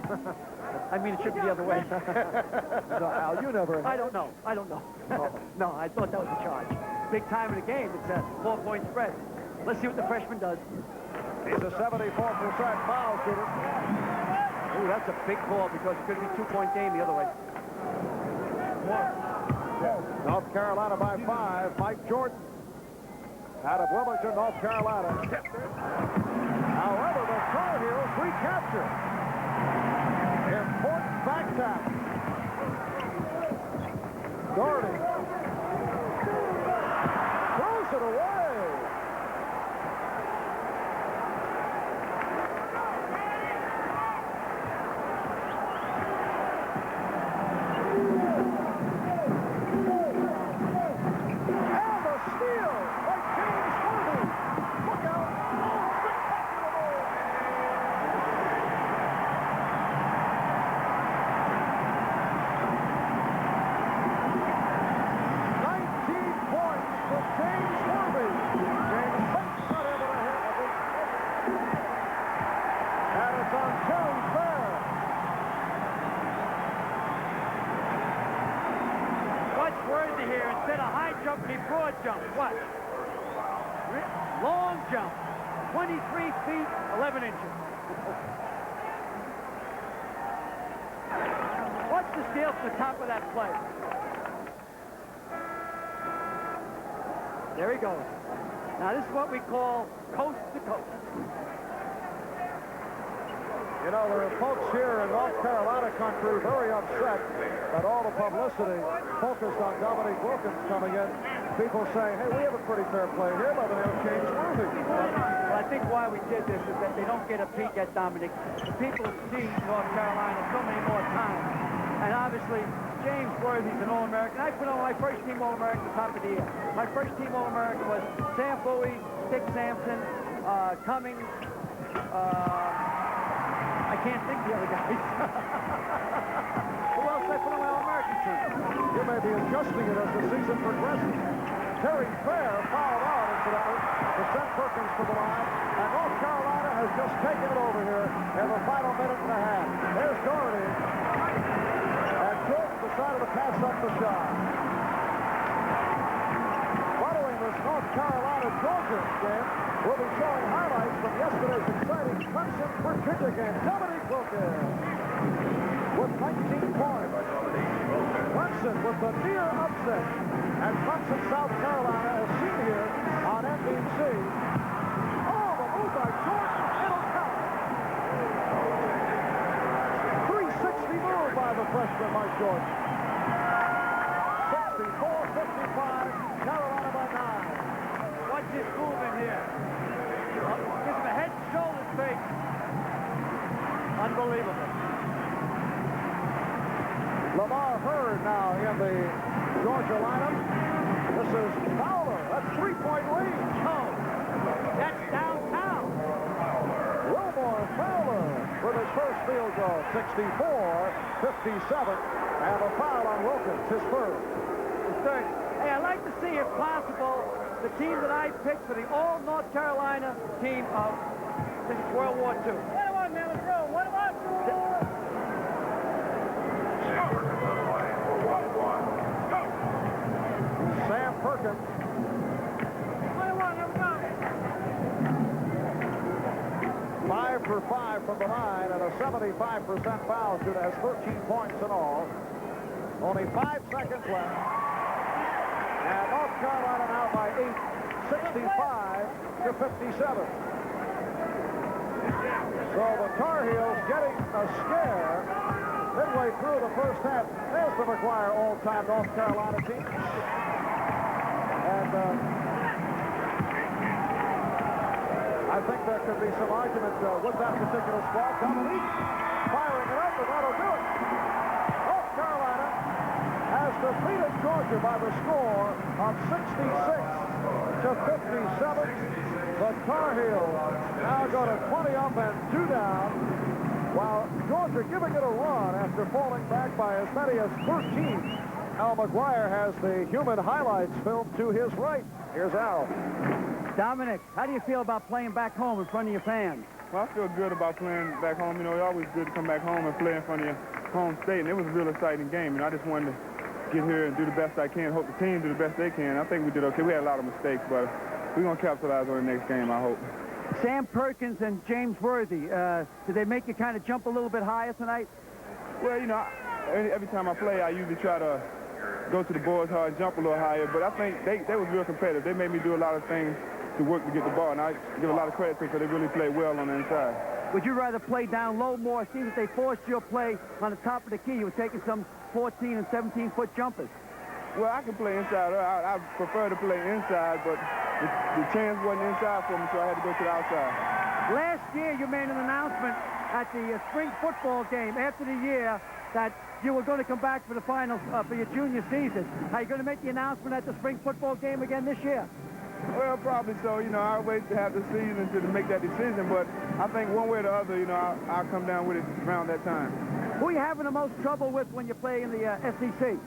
I mean, it should be the other way. No, Al, you never... I don't know. No, I thought that was a charge. Big time in the game. It's a 4-point spread. Let's see what the freshman does. He's a 74% foul shooter. Ooh, that's a big call because it could be a 2-point game the other way. North Carolina by 5. Mike Jordan out of Wilmington, North Carolina. However, the Tar Heels recapture. Important back tap. Doherty. Throws it away. And a steal by James Worthy. Look out. Oh, spectacular move. Here instead of high jump, he broad jump. What? Long jump. 23 feet, 11 inches. Watch the steal from the top of that play. There he goes. Now this is what we call coast to coast. You know, there are folks here in North Carolina country very upset that all the publicity focused on Dominique Wilkins coming in. People say, hey, we have a pretty fair play here by the name of James Worthy. Well, I think why we did this is that they don't get a peek at Dominique. The people see North Carolina so many more times. And obviously, James Worthy's an All-American. I put on my first team All-American at the top of the year. My first team All-American was Sam Bowie, Dick Sampson, Cummings, I can't think of the other guys. Who else I put on my All-American team? You may be adjusting it as the season progresses. Terry Fair fouled out, incidentally, to send Perkins to the line, and North Carolina has just taken it over here in the final minute and a half. There's Doherty, and Jordan decided to pass up the shot. Following this North Carolina-Georgia game, we'll be showing highlights from yesterday's exciting Clemson-Virginia game. Dominique Wilkins with 19 points. Clemson with the near upset. And Clemson, South Carolina, as seen here on NBC. Oh, the move by Jordan. It'll count. 360 move by the freshman, Mike Jordan. 64-55, Carolina by 9. Watch this movement here. Gives him a head and shoulders fake. Unbelievable. Lamar Hurd now in the Georgia lineup. This is Fowler. That's three-point lead. Oh, that's downtown. Wilmore Fowler with his first field goal. 64-57. And a foul on Wilkins, his first. Third. Hey, I'd like to see, if possible, the team that I picked for the All-North Carolina team of since World War II. What about man? Let's go. What about Sam Perkins. What about number 5 for 5 from the line and a 75% foul shooter. Has 13 points in all. Only 5 seconds left. And North Carolina now by 8, 65-57. So the Tar Heels getting a scare midway through the first half. There's the McGuire all-time North Carolina team. And I think there could be some argument with that particular squad. Dominique firing it up, and that'll do it. North Carolina has defeated Georgia by the score of 66-57. The Tar Heels now go to 20 up and 2 down, while Georgia giving it a run after falling back by as many as 13. Al McGuire has the human highlights filmed to his right. Here's Al. Dominic, how do you feel about playing back home in front of your fans? Well, I feel good about playing back home. You know, it's always good to come back home and play in front of your home state, and it was a real exciting game. You know, I just wanted to get here and do the best I can, hope the team do the best they can. I think we did okay. We had a lot of mistakes, but we're going to capitalize on the next game, I hope. Sam Perkins and James Worthy, did they make you kind of jump a little bit higher tonight? Well, you know, every time I play, I usually try to go to the boards hard, jump a little higher, but I think they was real competitive. They made me do a lot of things to work to get the ball, and I give a lot of credit to them because they really played well on the inside. Would you rather play down low more? It seems that they forced your play on the top of the key. You were taking some 14 and 17-foot jumpers. Well, I can play inside. I prefer to play inside, but the chance wasn't inside for me, so I had to go to the outside. Last year, you made an announcement at the spring football game after the year that you were going to come back for the finals for your junior season. Are you going to make the announcement at the spring football game again this year? Well, probably so. You know, I'll wait to have the season to make that decision, but I think one way or the other, you know, I'll come down with it around that time. Who are you having the most trouble with when you play in the SEC?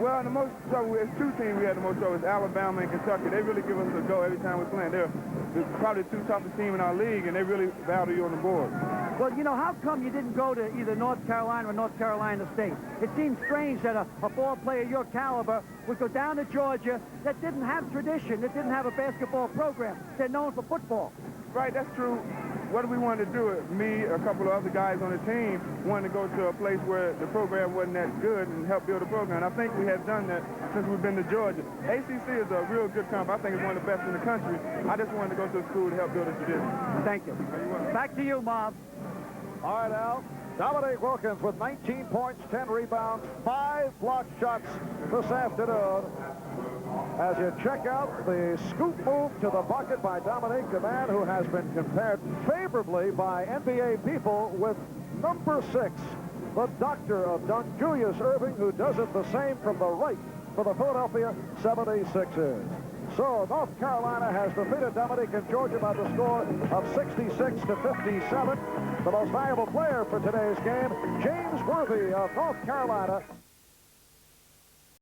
Well, the most trouble, it's two teams we had the most trouble. It's Alabama and Kentucky. They really give us a go every time we're playing. They're probably the two toughest teams in our league, and they really battle you on the board. Well, you know, how come you didn't go to either North Carolina or North Carolina State? It seems strange that a ball player your caliber would go down to Georgia that didn't have tradition, that didn't have a basketball program. They're known for football. Right, that's true. What we wanted to do, me, a couple of other guys on the team, wanted to go to a place where the program wasn't that good and help build a program. I think we have done that since we've been to Georgia. ACC is a real good conference. I think it's one of the best in the country. I just wanted to go to a school to help build a tradition. Thank you. Back to you, Mob. All right, Al. Dominique Wilkins with 19 points, 10 rebounds, 5 block shots this afternoon. As you check out the scoop move to the bucket by Dominique, the man who has been compared favorably by NBA people with number 6, the doctor of dunk, Julius Erving, who does it the same from the right for the Philadelphia 76ers. So North Carolina has defeated Dominique in Georgia by the score of 66-57. The most valuable player for today's game, James Worthy of North Carolina,